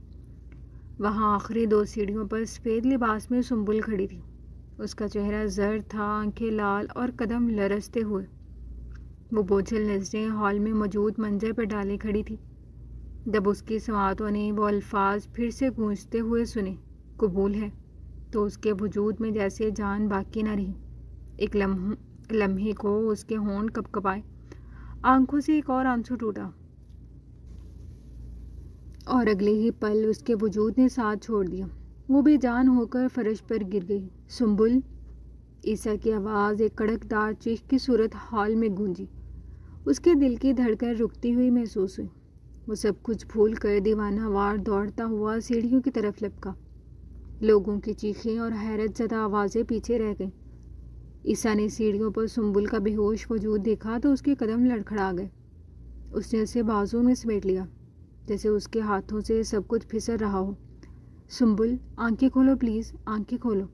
وہاں آخری 2 سیڑھیوں پر سفید لباس میں سنبل کھڑی تھی. اس کا چہرہ زرد تھا، آنکھیں لال اور قدم لرزتے ہوئے. وہ بوجھل نظریں ہال میں موجود منظر پر ڈالے کھڑی تھی. جب اس کی سماعتوں نے وہ الفاظ پھر سے گونجتے ہوئے سنے، قبول ہے، تو اس کے وجود میں جیسے جان باقی نہ رہی. ایک لمحے کو اس کے ہونٹ کپ کپائے. آنکھوں سے ایک اور آنسو ٹوٹا اور اگلے ہی پل اس کے وجود نے ساتھ چھوڑ دیا. وہ بے جان ہو کر فرش پر گر گئی. سنبل! عیسیٰ کی آواز ایک کڑکدار چیخ کی صورت ہال میں گونجی. اس کے دل کی دھڑکن رکتی ہوئی محسوس ہوئی. وہ سب کچھ بھول کر دیوانہ وار دوڑتا ہوا سیڑھیوں کی طرف لپکا. لوگوں کی چیخیں اور حیرت زدہ آوازیں پیچھے رہ گئیں. عیسیٰ نے سیڑھیوں پر سنبل کا بے ہوش وجود دیکھا تو اس کے قدم لڑکھڑا گئے. اس نے اسے بازو میں سمیٹ لیا جیسے اس کے ہاتھوں سے سب کچھ پھسل رہا ہو. سنبل، آنکھیں کھولو پلیز، آنکھیں کھولو.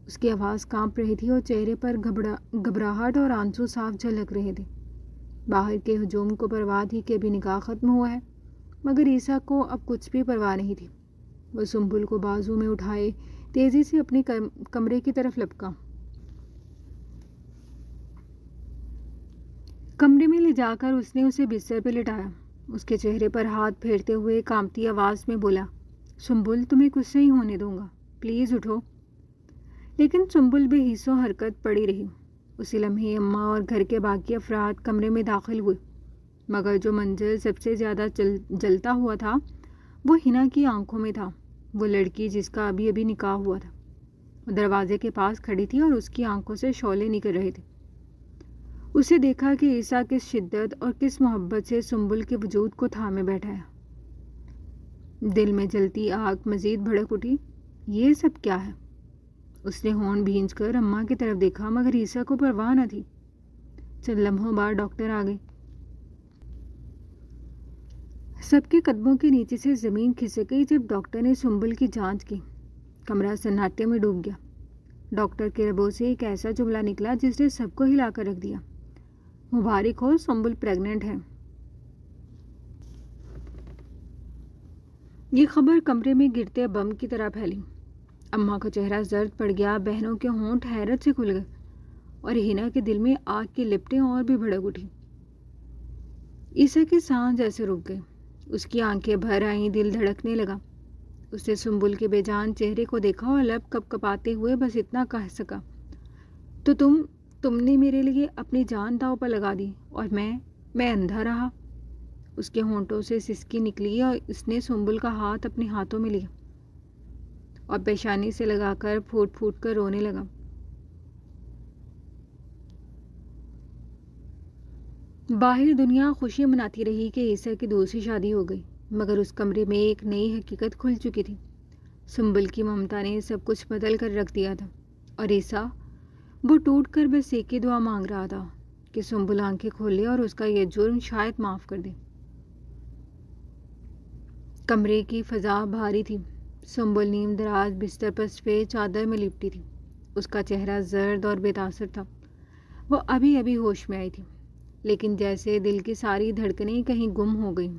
اس کی آواز کانپ رہی تھی اور چہرے پر گھبراہٹ اور آنسو صاف جھلک رہے تھے. باہر کے ہجوم کو پرواہ تھی کہ ابھی نکاح ختم ہوا ہے، مگر عیسیٰ کو اب کچھ بھی پرواہ نہیں تھی. وہ سنبل کو بازو میں اٹھائے تیزی سے اپنے کمرے کی طرف لپکا. کمرے میں لے جا کر اس نے اسے بستر پہ لٹایا. اس کے چہرے پر ہاتھ پھیرتے ہوئے کانپتی آواز میں بولا، سنبل، تمہیں کچھ نہیں ہونے دوں گا، پلیز اٹھو. لیکن سنبل بے حس و حرکت پڑی رہی. اسی لمحے اماں اور گھر کے باقی افراد کمرے میں داخل ہوئے، مگر جو منظر سب سے زیادہ جلتا ہوا تھا وہ ہینا کی آنکھوں میں تھا. وہ لڑکی جس کا ابھی ابھی نکاح ہوا تھا وہ دروازے کے پاس کھڑی تھی اور اس کی آنکھوں سے شعلے نکل رہے تھے. اسے دیکھا کہ عیسیٰ کس شدت اور کس محبت سے سنبل کے وجود کو تھامے بیٹھا ہے. دل میں جلتی آگ مزید بھڑک اٹھی. یہ سب کیا ہے؟ اس نے ہونٹ بھینچ کر اماں کی طرف دیکھا مگر عیسیٰ کو پرواہ نہ تھی. چند لمحوں بعد ڈاکٹر آ گئے. سب کے قدموں کے نیچے سے زمین کھسک گئی جب ڈاکٹر نے سنبل کی جانچ کی. کمرہ سناٹے میں ڈوب گیا. ڈاکٹر کے لبوں سے ایک ایسا جملہ نکلا جس نے سب کو ہلا کر رکھ دیا. مبارک ہو، سنبل پریگننٹ ہے. یہ خبر کمرے میں گرتے بم کی طرح پھیلی. اماں کا چہرہ زرد پڑ گیا. بہنوں کے ہونٹ حیرت سے کھل گئے اور ہینا کے دل میں آگ کی لپٹیں اور بھی بھڑک اٹھی. عیسیٰ کی سانس جیسے رک گئی. اس کی آنکھیں بھر آئیں. دل دھڑکنے لگا. اس نے سنبل کے بے جان چہرے کو دیکھا اور لب کپ کپاتے ہوئے بس اتنا کہہ سکا، تو تم تم نے میرے لیے اپنی جان داؤ پر لگا دی اور میں اندھا رہا۔ اس کے ہونٹوں سے سسکی نکلی اور اس نے سنبل کا ہاتھ اپنے ہاتھوں میں لیا اور پیشانی سے لگا کر پھوٹ پھوٹ کر رونے لگا۔ باہر دنیا خوشی مناتی رہی کہ عیسیٰ کی دوسری شادی ہو گئی، مگر اس کمرے میں ایک نئی حقیقت کھل چکی تھی۔ سنبل کی ممتا نے سب کچھ بدل کر رکھ دیا تھا اور عیسیٰ وہ ٹوٹ کر بس ایک ہی دعا مانگ رہا تھا کہ سنبل آنکھیں کھولے اور اس کا یہ جرم شاید معاف کر دے۔ کمرے کی فضا بھاری تھی۔ سنبل نیم دراز بستر پر سفید چادر میں لپٹی تھی۔ اس کا چہرہ زرد اور بے تاثر تھا۔ وہ ابھی ابھی ہوش میں آئی تھی، لیکن جیسے دل کی ساری دھڑکنیں کہیں گم ہو گئیں۔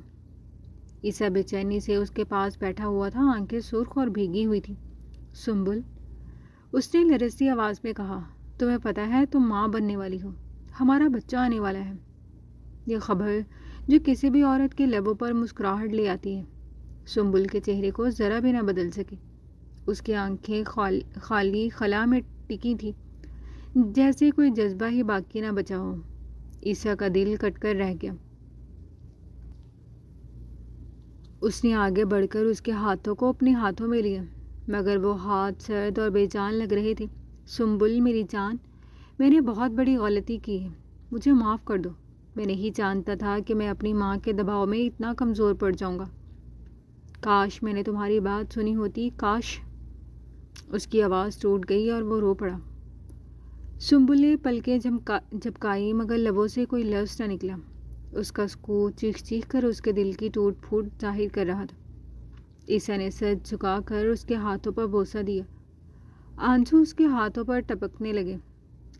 عیسیٰ بے چینی سے اس کے پاس بیٹھا ہوا تھا، آنکھیں سرخ اور بھیگی ہوئی تھی۔ سنبل، اس نے لرزتی آواز میں کہا، تمہیں پتہ ہے تم ماں بننے والی ہو، ہمارا بچہ آنے والا ہے۔ یہ خبر جو کسی بھی عورت کے لبوں پر مسکراہٹ لے آتی ہے، سنبل کے چہرے کو ذرا بھی نہ بدل سکی۔ اس کی آنکھیں خالی خلا میں ٹکی تھی، جیسے کوئی جذبہ ہی باقی نہ بچا ہو۔ عیسیٰ کا دل کٹ کر رہ گیا۔ اس نے آگے بڑھ کر اس کے ہاتھوں کو اپنے ہاتھوں میں لیا، مگر وہ ہاتھ سرد اور بے جان لگ رہے تھے۔ سنبل میری جان، میں نے بہت بڑی غلطی کی ہے، مجھے معاف کر دو۔ میں نہیں جانتا تھا کہ میں اپنی ماں کے دباؤ میں اتنا کمزور پڑ جاؤں گا۔ کاش میں نے تمہاری بات سنی ہوتی، کاش۔ اس کی آواز ٹوٹ گئی اور وہ رو پڑا۔ سنبل نے پلکیں جھپکائی مگر لبوں سے کوئی لفظ نہ نکلا۔ اس کا سکوت چیخ چیخ کر اس کے دل کی ٹوٹ پھوٹ ظاہر کر رہا تھا۔ عیسیٰ نے سر جھکا کر اس کے ہاتھوں پر بوسہ دیا۔ آنسو اس کے ہاتھوں پر ٹپکنے لگے،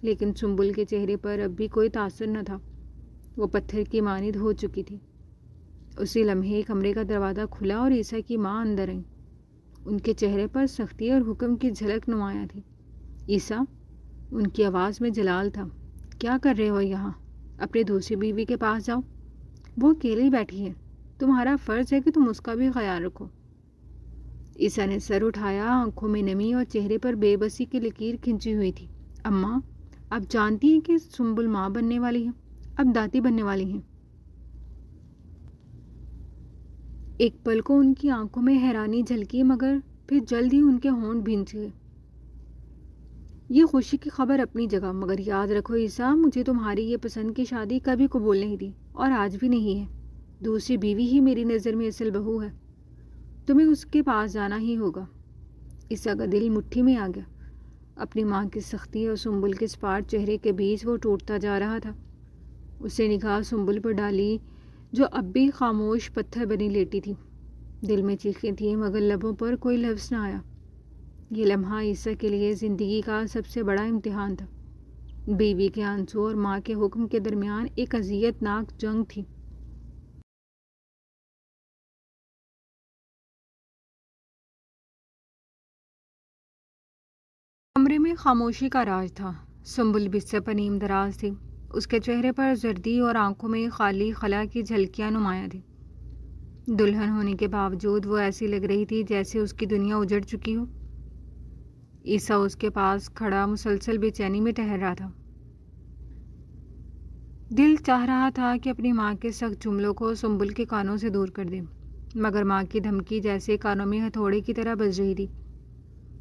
لیکن سنبل کے چہرے پر اب بھی کوئی تاثر نہ تھا۔ وہ پتھر کی مانند ہو چکی تھی۔ اسی لمحے کمرے کا دروازہ کھلا اور عیسیٰ کی ماں اندر آئی۔ ان کے چہرے پر سختی اور حکم کی جھلک نمایاں تھی۔ عیسیٰ، ان کی آواز میں جلال تھا، کیا کر رہے ہو یہاں؟ اپنی دوسری بیوی کے پاس جاؤ، وہ اکیلی بیٹھی ہے، تمہارا فرض ہے کہ تم اس کا بھی خیال رکھو۔ عیسیٰ نے سر اٹھایا، آنکھوں میں نمی اور چہرے پر بے بسی کی لکیر کھنچی ہوئی تھی۔ اماں، آپ جانتی ہیں کہ سنبل ماں بننے والی ہے، اب دادی بننے والی ہیں۔ ایک پل کو ان کی آنکھوں میں حیرانی جھلکی، مگر پھر جلد ہی ان کے ہونٹ بھینج گئے۔ یہ خوشی کی خبر اپنی جگہ، مگر یاد رکھو عیسیٰ، مجھے تمہاری یہ پسند کی شادی کبھی قبول نہیں تھی اور آج بھی نہیں ہے۔ دوسری بیوی ہی میری نظر میں اصل بہو ہے، تمہیں اس کے پاس جانا ہی ہوگا۔ عیسیٰ کا دل مٹھی میں آ گیا۔ اپنی ماں کی سختی اور سنبل کے سپاٹ چہرے کے بیچ وہ ٹوٹتا جا رہا تھا۔ اس نے نگاہ سنبل پر ڈالی جو اب بھی خاموش پتھر بنی لیٹی تھی۔ دل میں چیخیں تھیں مگر لبوں پر کوئی لفظ نہ آیا۔ یہ لمحہ عیسیٰ کے لیے زندگی کا سب سے بڑا امتحان تھا۔ بیوی کے آنسو اور ماں کے حکم کے درمیان ایک اذیت ناک جنگ تھی۔ کمرے میں خاموشی کا راج تھا۔ سنبل بستر پر نیم دراز تھی، اس کے چہرے پر زردی اور آنکھوں میں خالی خلا کی جھلکیاں نمایاں تھیں۔ دلہن ہونے کے باوجود وہ ایسی لگ رہی تھی جیسے اس کی دنیا اجڑ چکی ہو۔ عیسیٰ اس کے پاس کھڑا مسلسل بے چینی میں ٹہر رہا تھا۔ دل چاہ رہا تھا کہ اپنی ماں کے سخت جملوں کو سنبل کے کانوں سے دور کر دے، مگر ماں کی دھمکی جیسے کانوں میں ہتھوڑے کی طرح بج رہی تھی۔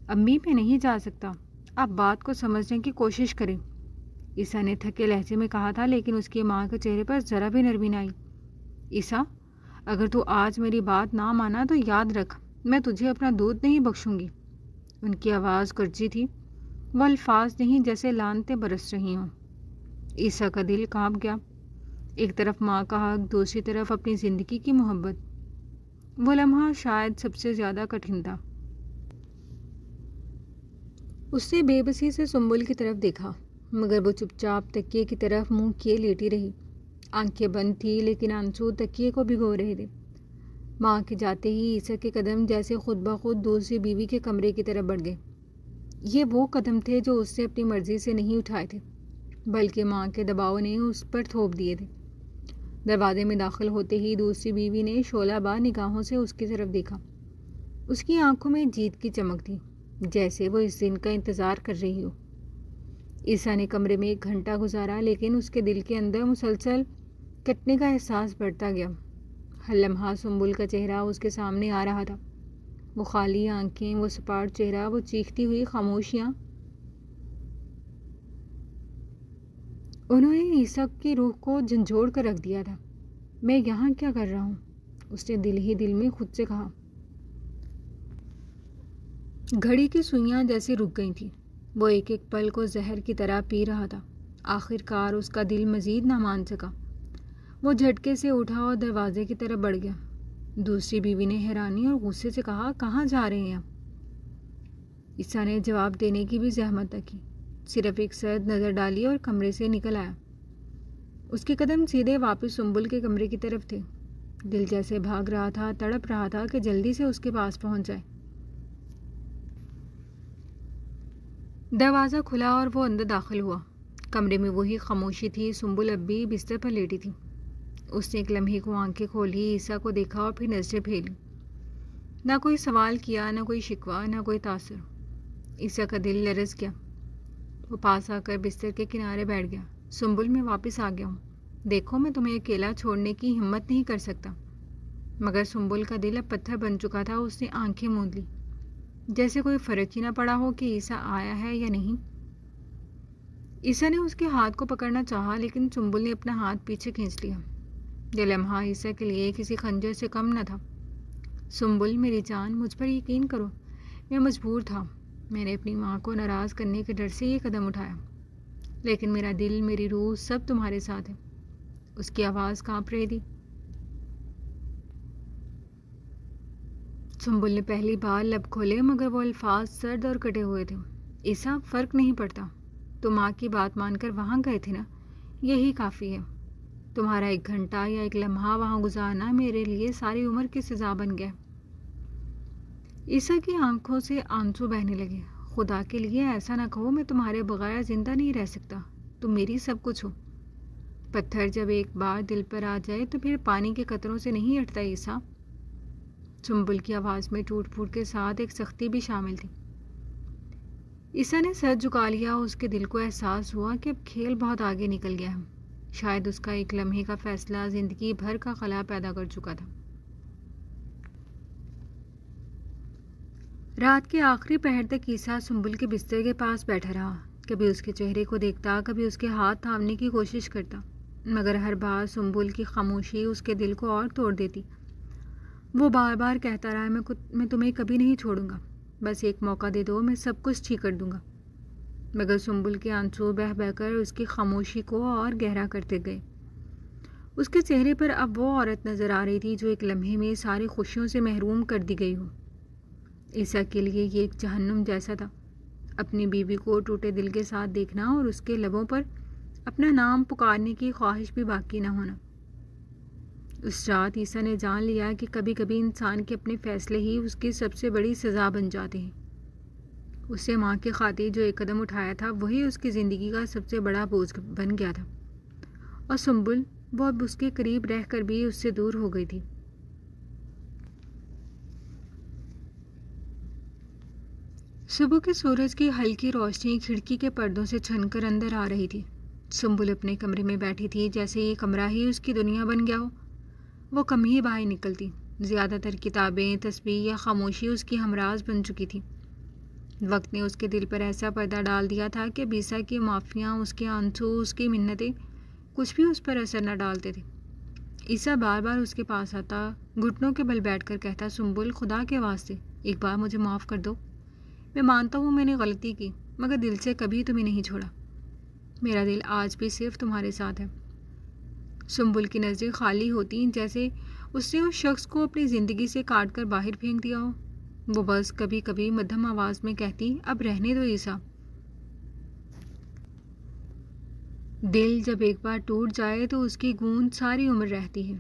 امی، میں نہیں جا سکتا، آپ بات کو سمجھنے کی کوشش کریں، عیسیٰ نے تھکے لہجے میں کہا تھا، لیکن اس کی ماں کے چہرے پر ذرا بھی نرمی نہ آئی۔ عیسیٰ، اگر تو آج میری بات نہ مانا تو یاد رکھ، میں تجھے اپنا دودھ نہیں بخشوں گی۔ ان کی آواز گرجی تھی، وہ الفاظ نہیں جیسے لعنتیں برس رہی ہوں۔ عیسیٰ کا دل کانپ گیا۔ ایک طرف ماں کا حق، دوسری طرف اپنی زندگی کی محبت۔ وہ لمحہ شاید سب سے زیادہ کٹھن تھا۔ اس نے بے بسی سے سنبل کی طرف دیکھا، مگر وہ چپ چاپ تکیے کی طرف منہ کیے لیٹی رہی۔ آنکھیں بند تھی لیکن آنسو تکیے کو بھگو رہے تھے۔ ماں کے جاتے ہی عیسیٰ کے قدم جیسے خود بخود دوسری بیوی کے کمرے کی طرف بڑھ گئے۔ یہ وہ قدم تھے جو اس نے اپنی مرضی سے نہیں اٹھائے تھے، بلکہ ماں کے دباؤ نے اس پر تھوپ دیے تھے۔ دروازے میں داخل ہوتے ہی دوسری بیوی نے شعلہ بار نگاہوں سے اس کی طرف دیکھا۔ اس کی آنکھوں میں جیت کی چمک تھی، جیسے وہ اس دن کا انتظار کر رہی ہو۔ عیسیٰ نے کمرے میں 1 گھنٹہ گزارا، لیکن اس کے دل کے اندر مسلسل کٹنے کا احساس بڑھتا گیا۔ ہر لمحہ سنبل کا چہرہ اس کے سامنے آ رہا تھا، وہ خالی آنکھیں، وہ سپاٹ چہرہ، وہ چیختی ہوئی خاموشیاں۔ انہوں نے عیسیٰ کی روح کو جھنجھوڑ کر رکھ دیا تھا۔ میں یہاں کیا کر رہا ہوں؟ اس نے دل ہی دل میں خود سے کہا۔ گھڑی کی سوئیاں جیسے رک گئی تھیں، وہ ایک ایک پل کو زہر کی طرح پی رہا تھا۔ آخر کار اس کا دل مزید نہ مان سکا، وہ جھٹکے سے اٹھا اور دروازے کی طرف بڑھ گیا۔ دوسری بیوی نے حیرانی اور غصے سے کہا، کہاں جا رہے ہیں آپ؟ عیسیٰ نے جواب دینے کی بھی زحمت نہ کی، صرف ایک سرد نظر ڈالی اور کمرے سے نکل آیا۔ اس کے قدم سیدھے واپس سنبل کے کمرے کی طرف تھے۔ دل جیسے بھاگ رہا تھا، تڑپ رہا تھا کہ جلدی سے اس کے پاس پہنچ جائے۔ دروازہ کھلا اور وہ اندر داخل ہوا۔ کمرے میں وہی خاموشی تھی، سنبل اب بھی بستر پر لیٹی تھی۔ اس نے ایک لمحے کو آنکھیں کھولی، عیسیٰ کو دیکھا اور پھر نظریں پھیری۔ نہ کوئی سوال کیا، نہ کوئی شکوہ، نہ کوئی تاثر۔ عیسیٰ کا دل لرز گیا، وہ پاس آ کر بستر کے کنارے بیٹھ گیا۔ سنبل، میں واپس آ گیا ہوں، دیکھو میں تمہیں اکیلا چھوڑنے کی ہمت نہیں کر سکتا۔ مگر سنبل کا دل اب پتھر بن چکا تھا، اس نے آنکھیں موند لی، جیسے کوئی فرق ہی نہ پڑا ہو کہ عیسیٰ آیا ہے یا نہیں۔ عیسیٰ نے اس کے ہاتھ کو پکڑنا چاہا، لیکن سنبل نے اپنا ہاتھ پیچھے کھینچ لیا۔ یہ لمحہ عیسیٰ کے لیے کسی خنجر سے کم نہ تھا۔ سنبل میری جان، مجھ پر یقین کرو، میں مجبور تھا، میں نے اپنی ماں کو ناراض کرنے کے ڈر سے یہ قدم اٹھایا، لیکن میرا دل، میری روح سب تمہارے ساتھ ہے۔ اس کی آواز کانپ رہی تھی۔ سنبل نے پہلی بار لب کھولے، مگر وہ الفاظ سرد اور کٹے ہوئے تھے۔ عیسیٰ، فرق نہیں پڑتا، تم ماں کی بات مان کر وہاں گئے تھے نا، یہی کافی ہے۔ تمہارا 1 گھنٹہ یا 1 لمحہ وہاں گزارنا میرے لیے ساری عمر کی سزا بن گیا۔ عیسیٰ کی آنکھوں سے آنسو بہنے لگے۔ خدا کے لیے ایسا نہ کہو، میں تمہارے بغیر زندہ نہیں رہ سکتا، تم میری سب کچھ ہو۔ پتھر جب ایک بار دل پر آ جائے تو پھر پانی کے قطروں سے نہیں ہٹتا عیسیٰ۔ سنبل کی آواز میں ٹوٹ پھوٹ کے ساتھ ایک سختی بھی شامل تھی۔ عیسیٰ نے سر جھکا لیا، اس کے دل کو احساس ہوا کہ اب کھیل بہت آگے نکل گیا ہے۔ شاید اس کا ایک لمحے کا فیصلہ زندگی بھر کا خلا پیدا کر چکا تھا۔ رات کے آخری پہر تک عیسیٰ سنبل کے بستر کے پاس بیٹھا رہا، کبھی اس کے چہرے کو دیکھتا، کبھی اس کے ہاتھ تھامنے کی کوشش کرتا، مگر ہر بار سنبل کی خاموشی اس کے دل کو اور توڑ دیتی۔ وہ بار بار کہتا رہا، میں تمہیں کبھی نہیں چھوڑوں گا، بس ایک موقع دے دو، میں سب کچھ ٹھیک کر دوں گا۔ مگر سنبل کے آنسو بہہ بہہ کر اس کی خاموشی کو اور گہرا کرتے گئے۔ اس کے چہرے پر اب وہ عورت نظر آ رہی تھی جو ایک لمحے میں ساری خوشیوں سے محروم کر دی گئی ہو۔ عیسیٰ کے لیے یہ ایک جہنم جیسا تھا، اپنی بیوی کو ٹوٹے دل کے ساتھ دیکھنا اور اس کے لبوں پر اپنا نام پکارنے کی خواہش بھی باقی نہ ہونا۔ اس رات عیسیٰ نے جان لیا کہ کبھی کبھی انسان کے اپنے فیصلے ہی اس کی سب سے بڑی سزا بن جاتے ہیں۔ اسے ماں کی خاطر جو ایک قدم اٹھایا تھا، وہی اس کی زندگی کا سب سے بڑا بوجھ بن گیا تھا، اور سنبل، وہ اب اس کے قریب رہ کر بھی اس سے دور ہو گئی تھی۔ صبح کے سورج کی ہلکی روشنی کھڑکی کے پردوں سے چھن کر اندر آ رہی تھی۔ سنبل اپنے کمرے میں بیٹھی تھی، جیسے یہ کمرہ ہی اس کی دنیا بن گیا ہو۔ وہ کم ہی باہر نکلتی، زیادہ تر کتابیں، تسبیح یا خاموشی اس کی ہمراز بن چکی تھی۔ وقت نے اس کے دل پر ایسا پردہ ڈال دیا تھا کہ عیسیٰ کی معافیاں، اس کے آنسو، اس کی منتیں کچھ بھی اس پر اثر نہ ڈالتے تھے۔ عیسیٰ بار بار اس کے پاس آتا، گھٹنوں کے بل بیٹھ کر کہتا، سنبل، خدا کے واسطے ایک بار مجھے معاف کر دو، میں مانتا ہوں میں نے غلطی کی، مگر دل سے کبھی تمہیں نہیں چھوڑا، میرا دل آج بھی صرف تمہارے ساتھ ہے۔ سنبل کی نظریں خالی ہوتی، جیسے اس نے اس شخص کو اپنی زندگی سے کاٹ کر باہر پھینک دیا ہو۔ وہ بس کبھی کبھی مدھم آواز میں کہتی، اب رہنے دو عیسیٰ۔ دل جب ایک بار ٹوٹ جائے تو اس کی گوند ساری عمر رہتی ہے۔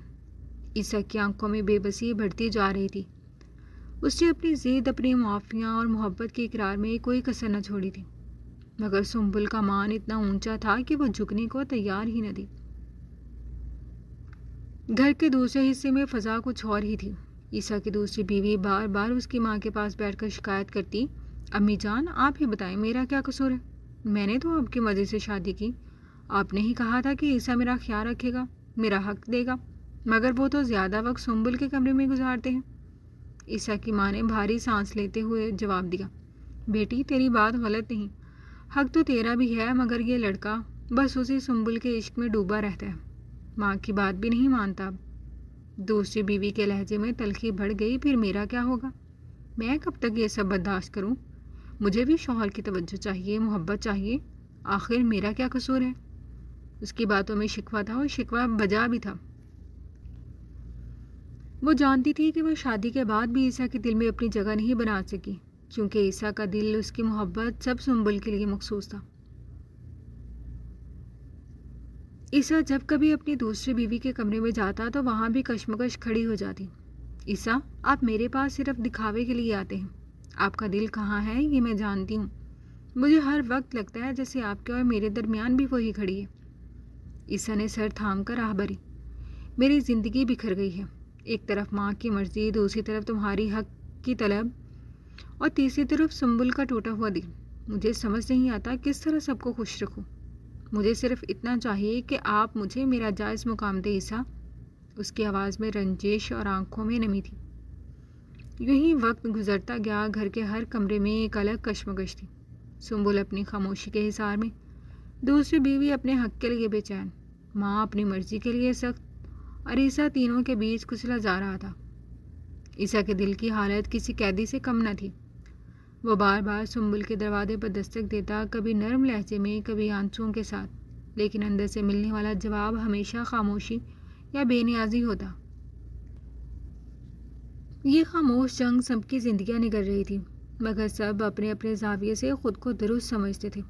عیسیٰ کی آنکھوں میں بے بسی بڑھتی جا رہی تھی۔ اس نے اپنی ضد، اپنی معافیاں اور محبت کے اقرار میں کوئی کسر نہ چھوڑی تھی، مگر سنبل کا مان اتنا اونچا تھا کہ وہ جھکنے کو تیار ہی نہ تھی۔ گھر کے دوسرے حصے میں فضا کچھ اور ہی تھی۔ عیسیٰ کی دوسری بیوی بار بار اس کی ماں کے پاس بیٹھ کر شکایت کرتی، امی جان، آپ ہی بتائیں میرا کیا قصور ہے؟ میں نے تو آپ کی مرضی سے شادی کی. آپ نے ہی کہا تھا کہ عیسیٰ میرا خیال رکھے گا, میرا حق دے گا, مگر وہ تو زیادہ وقت سنبل کے کمرے میں گزارتے ہیں. عیسیٰ کی ماں نے بھاری سانس لیتے ہوئے جواب دیا, بیٹی تیری بات غلط نہیں, حق تو تیرا بھی ہے, مگر یہ لڑکا بس اسی سنبل کے عشق میں ڈوبا رہتا ہے, ماں کی بات بھی نہیں مانتا. اب دوسری بیوی کے لہجے میں تلخی بڑھ گئی. پھر میرا کیا ہوگا؟ میں کب تک یہ سب برداشت کروں؟ مجھے بھی شوہر کی توجہ چاہیے, محبت چاہیے. آخر میرا کیا قصور ہے؟ اس کی باتوں میں شکوہ تھا, اور شکوہ بجا بھی تھا. وہ جانتی تھی کہ وہ شادی کے بعد بھی عیسیٰ کے دل میں اپنی جگہ نہیں بنا سکی, کیونکہ عیسیٰ کا دل, اس کی محبت سب سنبل کے لیے مخصوص تھا. عیسیٰ جب کبھی اپنی دوسری بیوی کے کمرے میں جاتا تو وہاں بھی کشمکش کھڑی ہو جاتی. عیسیٰ, آپ میرے پاس صرف دکھاوے کے لیے آتے ہیں. آپ کا دل کہاں ہے یہ میں جانتی ہوں. مجھے ہر وقت لگتا ہے جیسے آپ کے اور میرے درمیان بھی وہی کھڑی ہے. عیسیٰ نے سر تھام کر آہ بھری. میری زندگی بکھر گئی ہے. ایک طرف ماں کی مرضی, دوسری طرف تمہاری حق کی طلب, اور تیسری طرف سنبل کا ٹوٹا ہوا دل. مجھے سمجھ نہیں آتا کس طرح سب کو خوش رکھوں. مجھے صرف اتنا چاہیے کہ آپ مجھے میرا جائز مقام دے عیسیٰ. اس کی آواز میں رنجش اور آنکھوں میں نمی تھی. یوں ہی وقت گزرتا گیا. گھر کے ہر کمرے میں ایک الگ کشمکش تھی. سنبل اپنی خاموشی کے حصار میں, دوسری بیوی اپنے حق کے لیے بے چین, ماں اپنی مرضی کے لیے سخت, اور عیسیٰ تینوں کے بیچ کچلا جا رہا تھا. عیسیٰ کے دل کی حالت کسی قیدی سے کم نہ تھی. وہ بار بار سنبل کے دروازے پر دستک دیتا, کبھی نرم لہجے میں, کبھی آنسوؤں کے ساتھ, لیکن اندر سے ملنے والا جواب ہمیشہ خاموشی یا بے نیازی ہوتا. یہ خاموش جنگ سب کی زندگیاں نگل رہی تھی, مگر سب اپنے اپنے زاویے سے خود کو درست سمجھتے تھے.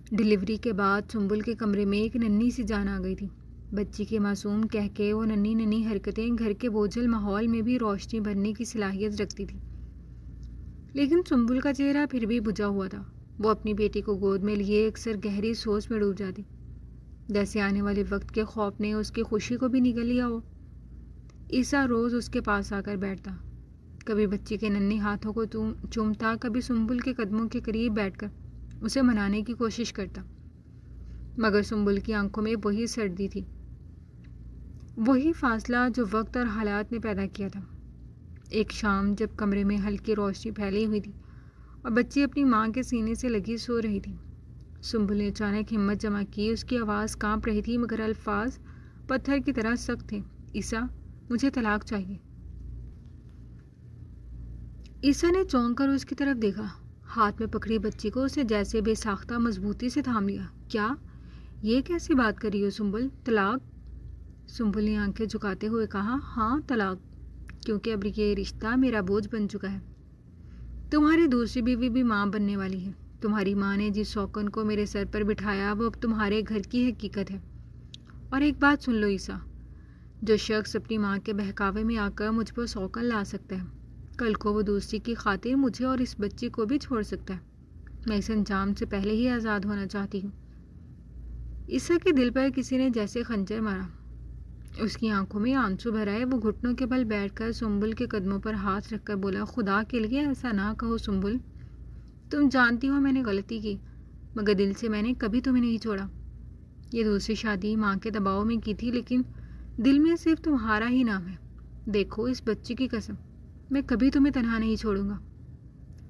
ڈلیوری کے بعد سنبل کے کمرے میں ایک ننھی سی جان آ گئی تھی. بچی کے معصوم کہکے, وہ ننھی ننھی حرکتیں گھر کے بوجھل ماحول میں بھی روشنی بھرنے کی صلاحیت رکھتی تھی. لیکن سنبل کا چہرہ پھر بھی بجھا ہوا تھا. وہ اپنی بیٹی کو گود میں لیے اکثر گہری سوچ میں ڈوب جاتی, جیسے آنے والے وقت کے خوف نے اس کی خوشی کو بھی نگل لیا ہو. عیسیٰ روز اس کے پاس آ کر بیٹھتا, کبھی بچی کے ننھے ہاتھوں کو چومتا, کبھی سنبل کے قدموں کے قریب بیٹھ کر اسے منانے کی کوشش کرتا, مگر سنبل کی آنکھوں میں وہی سردی تھی, وہی فاصلہ جو وقت اور حالات نے پیدا کیا تھا. ایک شام جب کمرے میں ہلکی روشنی پھیلی ہوئی تھی اور بچی اپنی ماں کے سینے سے لگی سو رہی تھی, سنبل نے اچانک ہمت جمع کی. اس کی آواز کانپ رہی تھی, مگر الفاظ پتھر کی طرح سخت تھے. عیسیٰ, مجھے طلاق چاہیے. عیسیٰ نے چونک کر اس کی طرف دیکھا. ہاتھ میں پکڑی بچی کو اسے جیسے بے ساختہ مضبوطی سے تھام لیا. کیا یہ کیسی بات کر رہی ہو سنبل؟ طلاق؟ سنبل نے آنکھیں جھکاتے ہوئے کہا, ہاں طلاق, کیونکہ اب یہ رشتہ میرا بوجھ بن چکا ہے. تمہاری دوسری بیوی بھی ماں بننے والی ہے. تمہاری ماں نے جس شوقن کو میرے سر پر بٹھایا وہ اب تمہارے گھر کی حقیقت ہے. اور ایک بات سن لو عیسیٰ, جو شخص اپنی ماں کے بہکاوے میں آ کر مجھ پر شوقن لا سکتا ہے, کل کو وہ دوسری کی خاطر مجھے اور اس بچی کو بھی چھوڑ سکتا ہے. میں اس انجام سے پہلے ہی آزاد ہونا چاہتی ہوں. عیسیٰ کے دل پر کسی نے جیسے خنجر مارا. اس کی آنکھوں میں آنسو بھر آئے. وہ گھٹنوں کے بل بیٹھ کر سنبل کے قدموں پر ہاتھ رکھ کر بولا, خدا کے لیے ایسا نہ کہو سنبل. تم جانتی ہو میں نے غلطی کی, مگر دل سے میں نے کبھی تمہیں نہیں چھوڑا. یہ دوسری شادی ماں کے دباؤ میں کی تھی, لیکن دل میں صرف تمہارا ہی نام ہے. دیکھو اس بچی کی قسم, میں کبھی تمہیں تنہا نہیں چھوڑوں گا.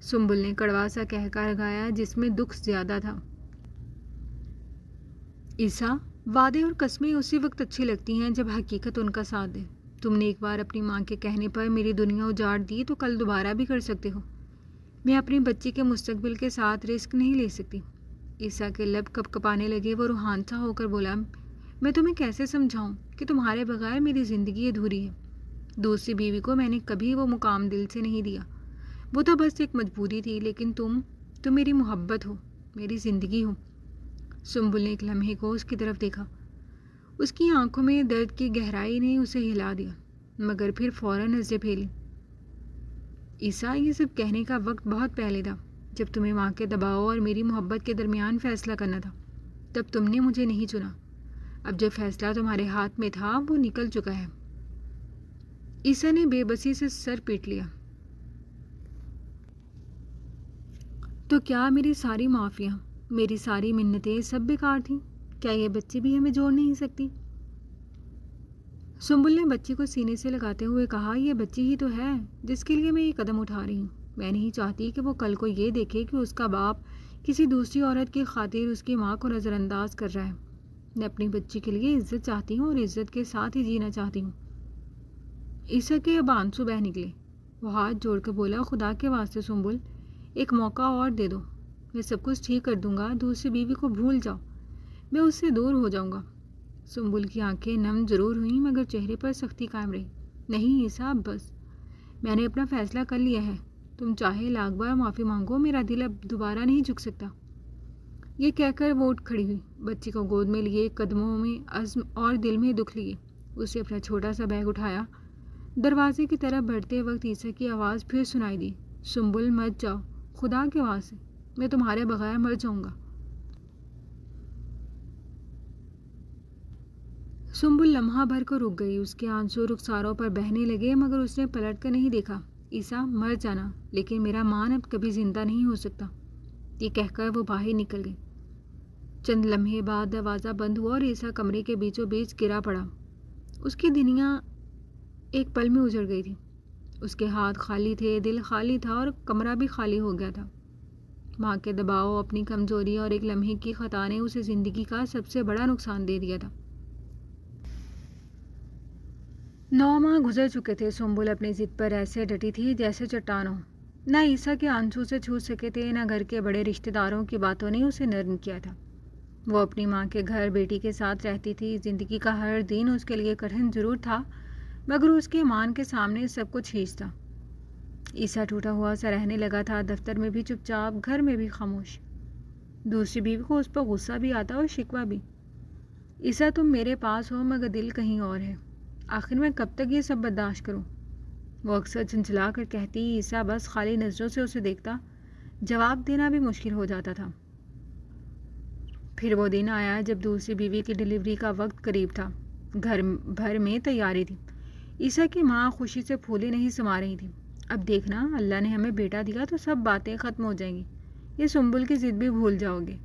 سنبل نے کڑوا سا کہکا لگایا جس میں دکھ زیادہ تھا. عیسیٰ, وعدے اور قسمیں اسی وقت اچھی لگتی ہیں جب حقیقت ان کا ساتھ دے. تم نے ایک بار اپنی ماں کے کہنے پر میری دنیا اجاڑ دی تو کل دوبارہ بھی کر سکتے ہو. میں اپنی بچی کے مستقبل کے ساتھ رسک نہیں لے سکتی. عیسیٰ کے لب کپ کپانے لگے. وہ روحان سا ہو کر بولا, میں تمہیں کیسے سمجھاؤں کہ تمہارے بغیر میری زندگی ادھوری ہے. دوسری بیوی کو میں نے کبھی وہ مقام دل سے نہیں دیا, وہ تو بس ایک مجبوری تھی. لیکن تم میری محبت ہو, میری زندگی ہو. سنبل نے ایک لمحے کو اس کی طرف دیکھا. اس کی آنکھوں میں درد کی گہرائی نے اسے ہلا دیا, مگر پھر فوراً نظریں پھیلی. عیسیٰ, یہ سب کہنے کا وقت بہت پہلے تھا, جب تمہیں ماں کے دباؤ اور میری محبت کے درمیان فیصلہ کرنا تھا. تب تم نے مجھے نہیں چنا. اب جو فیصلہ تمہارے ہاتھ میں تھا وہ نکل چکا ہے. عیسیٰ نے بے بسی سے سر پیٹ لیا. تو کیا میری ساری معافیاں، میری ساری منتیں سب بیکار تھیں؟ کیا یہ بچی بھی ہمیں جوڑ نہیں سکتی؟ سنبل نے بچی کو سینے سے لگاتے ہوئے کہا، یہ بچی ہی تو ہے جس کے لیے میں یہ قدم اٹھا رہی ہوں۔ میں نہیں چاہتی کہ وہ کل کو یہ دیکھے کہ اس کا باپ کسی دوسری عورت کی خاطر اس کی ماں کو نظر انداز کر رہا ہے۔ میں اپنی بچی کے لیے عزت چاہتی ہوں اور عزت کے ساتھ ہی جینا چاہتی ہوں۔ عیسیٰ کے اب آنسو بہہ نکلے۔ وہ ہاتھ جوڑ کر بولا، خدا کے واسطے سنبل، ایک موقع اور دے دو، میں سب کچھ ٹھیک کر دوں گا، دوسری بیوی کو بھول جاؤ، میں اس سے دور ہو جاؤں گا۔ سنبل کی آنکھیں نم ضرور ہوئیں مگر چہرے پر سختی قائم رہی۔ نہیں عیسیٰ، بس میں نے اپنا فیصلہ کر لیا ہے، تم چاہے لاکھ بار معافی مانگو، میرا دل اب دوبارہ نہیں جھک سکتا۔ یہ کہہ کر وہ اٹھ کھڑی ہوئی، بچی کو گود میں لیے، قدموں میں عزم اور دل میں دکھ لیے، اسے اپنا چھوٹا سا بیگ اٹھایا۔ دروازے کی طرف بڑھتے وقت عیسیٰ کی آواز پھر سنائی دی، سنبل مت جاؤ، خدا کے واسطے، میں تمہارے بغیر مر جاؤں گا۔ سنبل لمحہ بھر کو رک گئی، اس کے آنسو رخساروں پر بہنے لگے مگر اس نے پلٹ کر نہیں دیکھا۔ عیسیٰ، مر جانا لیکن میرا مان اب کبھی زندہ نہیں ہو سکتا، یہ کہہ کر وہ باہر نکل گئی۔ چند لمحے بعد دروازہ بند ہوا اور عیسیٰ کمرے کے بیچوں بیچ گرا پڑا۔ اس کی دنیا ایک پل میں اجڑ گئی تھی، اس کے ہاتھ خالی تھے، دل خالی تھا اور کمرہ بھی خالی ہو گیا تھا۔ ماں کے دباؤ، اپنی کمزوری اور ایک لمحے کی خطا نے اسے زندگی کا سب سے بڑا نقصان دے دیا تھا۔ 9 ماہ گزر چکے تھے، سنبل اپنی ضد پر ایسے ڈٹی تھی جیسے چٹان ہو۔ نہ عیسیٰ کے آنسو سے چھوٹ سکے تھے، نہ گھر کے بڑے رشتہ داروں کی باتوں نے اسے نرم کیا تھا۔ وہ اپنی ماں کے گھر بیٹی کے ساتھ رہتی تھی، زندگی کا ہر دن اس کے لیے کٹھن ضرور تھا مگر اس کے مان کے سامنے سب کچھ ہیچ تھا۔ عیسیٰ ٹوٹا ہوا سا رہنے لگا تھا، دفتر میں بھی چپ چاپ، گھر میں بھی خاموش۔ دوسری بیوی کو اس پر غصہ بھی آتا اور شکوہ بھی۔ عیسیٰ، تم میرے پاس ہو مگر دل کہیں اور ہے، آخر میں کب تک یہ سب برداشت کروں؟ وہ اکثر چنچلا کر کہتی۔ عیسیٰ بس خالی نظروں سے اسے دیکھتا، جواب دینا بھی مشکل ہو جاتا تھا۔ پھر وہ دن آیا جب دوسری بیوی کی ڈلیوری کا وقت قریب تھا، گھر بھر میں تیاری تھی۔ عیسیٰ کی ماں خوشی سے پھولے نہیں سما رہی تھی۔ اب دیکھنا، اللہ نے ہمیں بیٹا دیا تو سب باتیں ختم ہو جائیں گی، یہ سنبل کی ضد بھی بھول جاؤ گے۔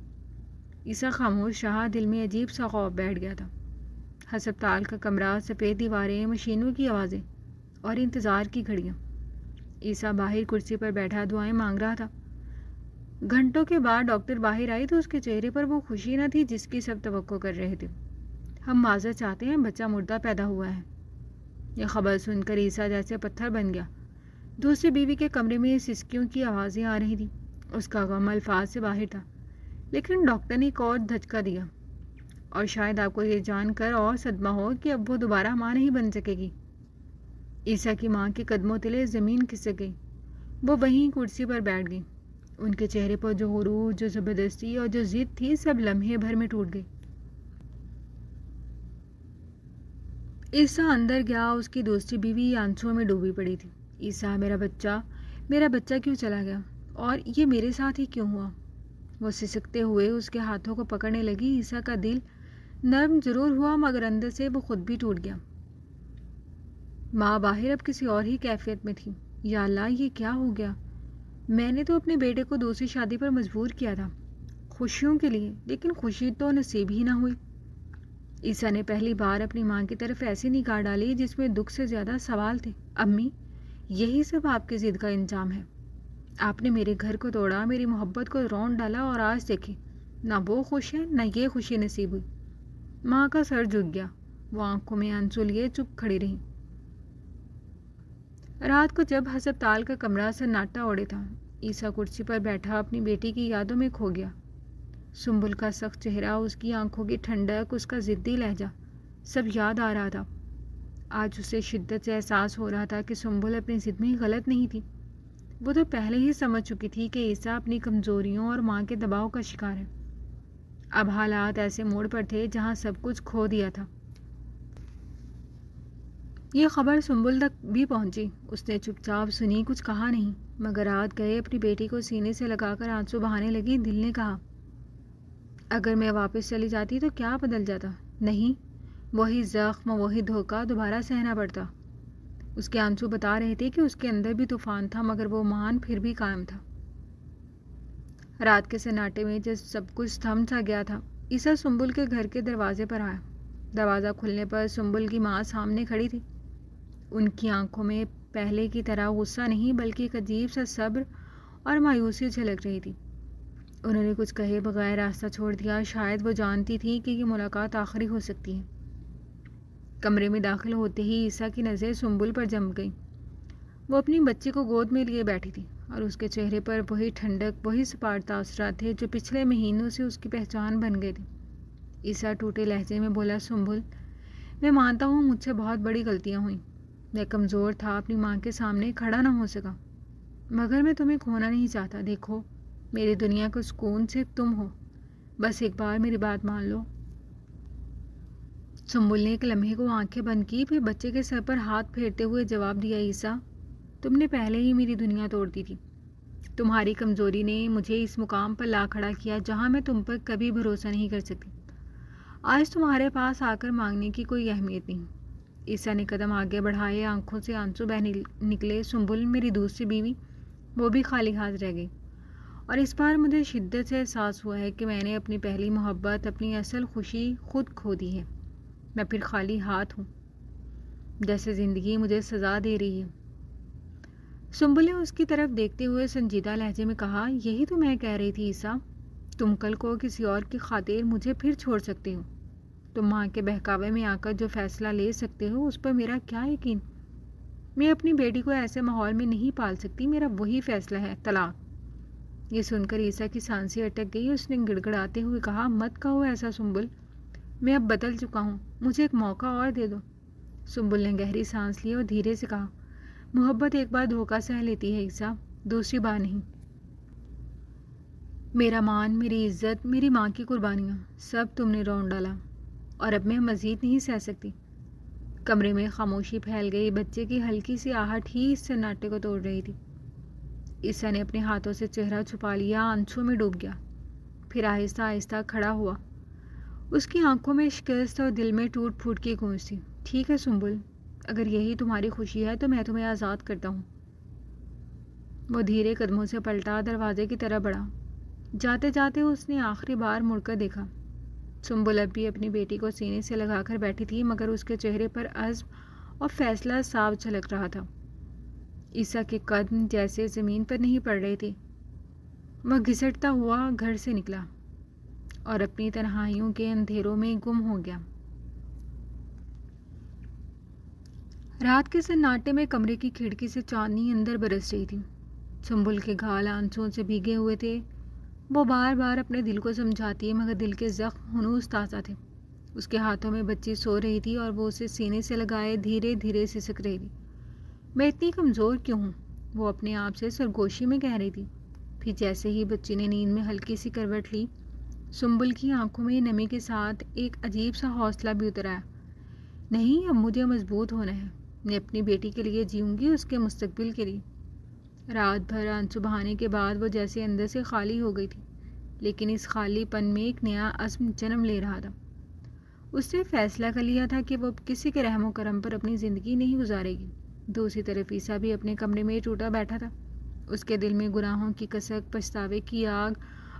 عیسیٰ خاموش رہا، دل میں عجیب سا خوف بیٹھ گیا تھا۔ ہسپتال کا کمرہ، سفید دیواریں، مشینوں کی آوازیں اور انتظار کی گھڑیاں۔ عیسیٰ باہر کرسی پر بیٹھا دعائیں مانگ رہا تھا۔ گھنٹوں کے بعد ڈاکٹر باہر آئی تو اس کے چہرے پر وہ خوشی نہ تھی جس کی سب توقع کر رہے تھے۔ ہم معذرت چاہتے ہیں، بچہ مردہ پیدا ہوا ہے۔ یہ خبر سن کر عیسیٰ جیسے پتھر بن گیا۔ دوسری بیوی کے کمرے میں سسکیوں کی آوازیں آ رہی تھیں، اس کا غم الفاظ سے باہر تھا، لیکن ڈاکٹر نے ایک اور دھچکا دیا، اور شاید آپ کو یہ جان کر اور صدمہ ہو کہ اب وہ دوبارہ ماں نہیں بن سکے گی۔ عیسیٰ کی ماں کے قدموں تلے زمین کھسک گئی، وہ وہیں کرسی پر بیٹھ گئی، ان کے چہرے پر جو غرور، جو زبردستی اور جو ضد تھی سب لمحے بھر میں ٹوٹ گئی۔ عیسیٰ اندر گیا، اس کی دوسری بیوی آنسوؤں میں ڈوبی پڑی تھی۔ عیسیٰ، میرا بچہ کیوں چلا گیا اور یہ میرے ساتھ ہی کیوں ہوا؟ وہ سسکتے ہوئے اس کے ہاتھوں کو پکڑنے لگی۔ عیسیٰ کا دل نرم ضرور ہوا مگر اندر سے وہ خود بھی ٹوٹ گیا۔ ماں باہر اب کسی اور ہی کیفیت میں تھی۔ یا اللہ، یہ کیا ہو گیا؟ میں نے تو اپنے بیٹے کو دوسری شادی پر مجبور کیا تھا، خوشیوں کے لیے، لیکن خوشی تو نصیب ہی نہ ہوئی۔ عیسیٰ نے پہلی بار اپنی ماں کی طرف ایسی نگاہ ڈالی جس میں دکھ سے زیادہ سوال تھے۔ امی، یہی سب آپ کی ضد کا انجام ہے۔ آپ نے میرے گھر کو توڑا، میری محبت کو رون ڈالا اور آج دیکھیں، نہ وہ خوش ہے نہ یہ خوشی نصیب ہوئی۔ ماں کا سر جھک گیا، وہ آنکھوں میں آنسو لیے چپ کھڑی رہی۔ رات کو جب ہسپتال کا کمرہ سناٹا اوڑے تھا، عیسیٰ کرسی پر بیٹھا اپنی بیٹی کی یادوں میں کھو گیا۔ سنبل کا سخت چہرہ، اس کی آنکھوں کی ٹھنڈک، اس کا ضدی لہجہ، سب یاد آ رہا تھا۔ آج اسے شدت سے احساس ہو رہا تھا کہ سنبل اپنی ضد میں غلط نہیں تھی۔ وہ تو پہلے ہی سمجھ چکی تھی کہ عیسیٰ اپنی کمزوریوں اور ماں کے دباؤ کا شکار ہے۔ اب حالات ایسے موڑ پر تھے جہاں سب کچھ کھو دیا تھا۔ یہ خبر سنبل تک بھی پہنچی، اس نے چپ چاپ سنی، کچھ کہا نہیں، مگر رات گئے اپنی بیٹی کو سینے سے لگا کر آنسو بہانے لگی۔ دل نے کہا، اگر میں واپس چلی جاتی تو کیا بدل جاتا؟ نہیں، وہی زخم، وہی دھوکہ دوبارہ سہنا پڑتا۔ اس کے آنسو بتا رہے تھے کہ اس کے اندر بھی طوفان تھا مگر وہ مان پھر بھی قائم تھا۔ رات کے سناٹے میں جب سب کچھ تھم سا گیا تھا، عیسیٰ سنبل کے گھر کے دروازے پر آیا۔ دروازہ کھلنے پر سنبل کی ماں سامنے کھڑی تھی۔ ان کی آنکھوں میں پہلے کی طرح غصہ نہیں بلکہ ایک عجیب سا صبر اور مایوسی جھلک رہی تھی۔ انہوں نے کچھ کہے بغیر راستہ چھوڑ دیا۔ شاید وہ جانتی تھی کہ یہ ملاقات آخری ہو سکتی ہے۔ کمرے میں داخل ہوتے ہی عیسیٰ کی نظریں سنبل پر جم گئیں۔ وہ اپنی بچی کو گود میں لیے بیٹھی تھی اور اس کے چہرے پر وہی ٹھنڈک، وہی سپاٹ تاثرات تھے جو پچھلے مہینوں سے اس کی پہچان بن گئے تھے۔ عیسیٰ ٹوٹے لہجے میں بولا، سنبل، میں مانتا ہوں مجھ سے بہت بڑی غلطیاں ہوئیں۔ میں کمزور تھا، اپنی ماں کے سامنے کھڑا نہ ہو سکا، مگر میں تمہیں کھونا نہیں چاہتا۔ دیکھو، میری دنیا کا سکون صرف تم ہو، بس ایک بار میری بات مان لو۔ سنبل نے ایک لمحے کو آنکھیں بند کی، پھر بچے کے سر پر ہاتھ پھیرتے ہوئے جواب دیا، عیسیٰ، تم نے پہلے ہی میری دنیا توڑ دی تھی۔ تمہاری کمزوری نے مجھے اس مقام پر لا کھڑا کیا جہاں میں تم پر کبھی بھروسہ نہیں کر سکتی۔ آج تمہارے پاس آ کر مانگنے کی کوئی اہمیت نہیں۔ عیسیٰ نے قدم آگے بڑھائے، آنکھوں سے آنسو بہ نکلے۔ سنبل، میری دوسری بیوی، وہ بھی خالی ہاتھ رہ گئی، اور اس بار مجھے شدت سے احساس ہوا ہے کہ میں نے اپنی پہلی محبت، اپنی اصل خوشی خود کھو دی ہے۔ میں پھر خالی ہاتھ ہوں، جیسے زندگی مجھے سزا دے رہی ہے۔ سنبل نے اس کی طرف دیکھتے ہوئے سنجیدہ لہجے میں کہا، یہی تو میں کہہ رہی تھی عیسیٰ، تم کل کو کسی اور کی خاطر مجھے پھر چھوڑ سکتے ہو۔ تم ماں کے بہکاوے میں آ کر جو فیصلہ لے سکتے ہو اس پر میرا کیا یقین؟ میں اپنی بیٹی کو ایسے ماحول میں نہیں پال سکتی۔ میرا وہی فیصلہ ہے، طلاق۔ یہ سن کر عیسیٰ کی سانسیں اٹک گئی۔ اس نے گڑ گڑاتے ہوئے کہا، مت کہو ایسا سنبل، میں اب بدل چکا ہوں، مجھے ایک موقع اور دے دو۔ سنبل نے گہری سانس لی اور دھیرے سے کہا، محبت ایک بار دھوکہ سہ لیتی ہے عیسیٰ، دوسری بار نہیں۔ میرا مان، میری عزت، میری ماں کی قربانیاں، سب تم نے رون ڈالا، اور اب میں مزید نہیں سہ سکتی۔ کمرے میں خاموشی پھیل گئی۔ بچے کی ہلکی سی آہٹ ہی اس سناٹے کو توڑ رہی تھی۔ عیسیٰ نے اپنے ہاتھوں سے چہرہ چھپا لیا، آنسوں میں ڈوب گیا، پھر آہستہ آہستہ کھڑا ہوا۔ اس کی آنکھوں میں شکست اور دل میں ٹوٹ پھوٹ کی گونج تھی۔ ٹھیک ہے سنبل، اگر یہی تمہاری خوشی ہے تو میں تمہیں آزاد کرتا ہوں۔ وہ دھیرے قدموں سے پلٹا، دروازے کی طرف بڑھا۔ جاتے جاتے اس نے آخری بار مڑ کر دیکھا۔ سنبل اب بھی اپنی بیٹی کو سینے سے لگا کر بیٹھی تھی، مگر اس کے چہرے پر عزم اور فیصلہ صاف جھلک رہا تھا۔ عیسیٰ کے قدم جیسے زمین پر نہیں پڑ رہے تھے۔ وہ گھسٹتا ہوا گھر سے نکلا اور اپنی تنہائیوں کے اندھیروں میں گم ہو گیا۔ رات کے سناٹے میں کمرے کی کھڑکی سے چاندنی اندر برس رہی تھی۔ سنبل کے گال آنسوؤں سے بھیگے ہوئے تھے۔ وہ بار بار اپنے دل کو سمجھاتی ہے، مگر دل کے زخم ہنوز تازہ تھے۔ اس کے ہاتھوں میں بچی سو رہی تھی اور وہ اسے سینے سے لگائے دھیرے دھیرے سسک رہی تھی۔ میں اتنی کمزور کیوں ہوں؟ وہ اپنے آپ سے سرگوشی میں کہہ رہی تھی۔ پھر جیسے ہی بچی نے نیند میں ہلکی سی کروٹ لی، سنبل کی آنکھوں میں نمی کے ساتھ ایک عجیب سا حوصلہ بھی اتر آیا۔ نہیں، اب مجھے مضبوط ہونا ہے۔ میں اپنی بیٹی کے لیے جیوں گی، اس کے مستقبل کے لیے۔ رات بھر آنسو بہانے کے بعد وہ جیسے اندر سے خالی ہو گئی تھی، لیکن اس خالی پن میں ایک نیا عزم جنم لے رہا تھا۔ اس نے فیصلہ کر لیا تھا کہ وہ کسی کے رحم و کرم پر اپنی زندگی نہیں گزارے گی۔ دوسری طرف عیسیٰ بھی اپنے کمرے میں ٹوٹا بیٹھا تھا۔ اس کے دل میں گناہوں کی کسک، پچھتاوے کی آگ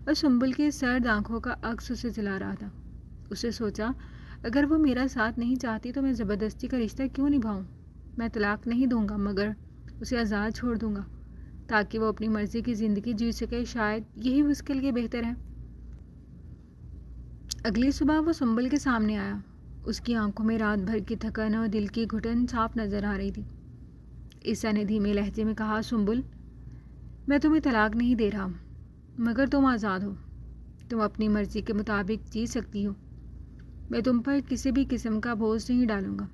اور سنبل کی سرد آنکھوں کا عکس اسے جلا رہا تھا۔ اسے سوچا، اگر وہ میرا ساتھ نہیں چاہتی تو میں زبردستی کا رشتہ کیوں نبھاؤں؟ میں طلاق نہیں دوں گا، مگر اسے آزاد چھوڑ دوں گا تاکہ وہ اپنی مرضی کی زندگی جی سکے۔ شاید یہی اس کے لیے بہتر ہے۔ اگلی صبح وہ سنبل کے سامنے آیا۔ اس کی آنکھوں میں رات بھر کی تھکن اور دل کی گھٹن صاف نظر آ رہی تھی۔ عیسیٰ نے دھیمے لہجے میں کہا، سنبل، میں تمہیں طلاق نہیں دے رہا، مگر تم آزاد ہو۔ تم اپنی مرضی کے مطابق جی سکتی ہو۔ میں تم پر کسی بھی قسم کا بوجھ نہیں ڈالوں گا۔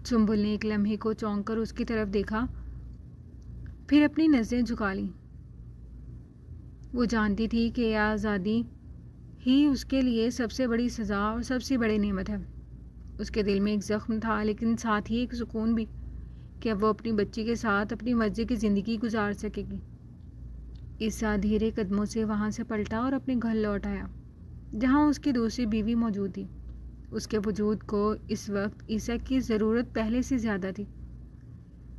سنبل نے ایک لمحے کو چونک کر اس کی طرف دیکھا، پھر اپنی نظریں جھکا لیں۔ وہ جانتی تھی کہ یہ آزادی ہی اس کے لیے سب سے بڑی سزا اور سب سے بڑی نعمت ہے۔ اس کے دل میں ایک زخم تھا، لیکن ساتھ ہی ایک سکون بھی کہ اب وہ اپنی بچی کے ساتھ اپنی مرضی کی زندگی گزار سکے گی۔ عیسیٰ دھیرے قدموں سے وہاں سے پلٹا اور اپنے گھر لوٹ آیا، جہاں اس کی دوسری بیوی موجود تھی۔ اس کے وجود کو اس وقت عیسیٰ کی ضرورت پہلے سے زیادہ تھی،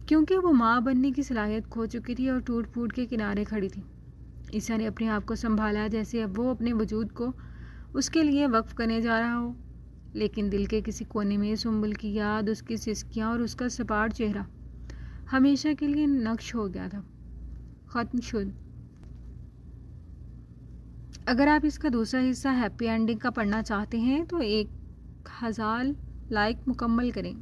کیونکہ وہ ماں بننے کی صلاحیت کھو چکی تھی اور ٹوٹ پھوٹ کے کنارے کھڑی تھی۔ عیسیٰ نے اپنے آپ کو سنبھالا جیسے اب وہ اپنے وجود کو اس کے لیے وقف کرنے جا رہا ہو، لیکن دل کے کسی کونے میں سنبل کی یاد، اس کی سسکیاں اور اس کا سپاٹ چہرہ ہمیشہ کے لیے نقش ہو گیا تھا، ختم شد۔ اگر آپ اس کا دوسرا حصہ ہیپی اینڈنگ کا پڑھنا چاہتے ہیں تو 1000 لائک مکمل کریں۔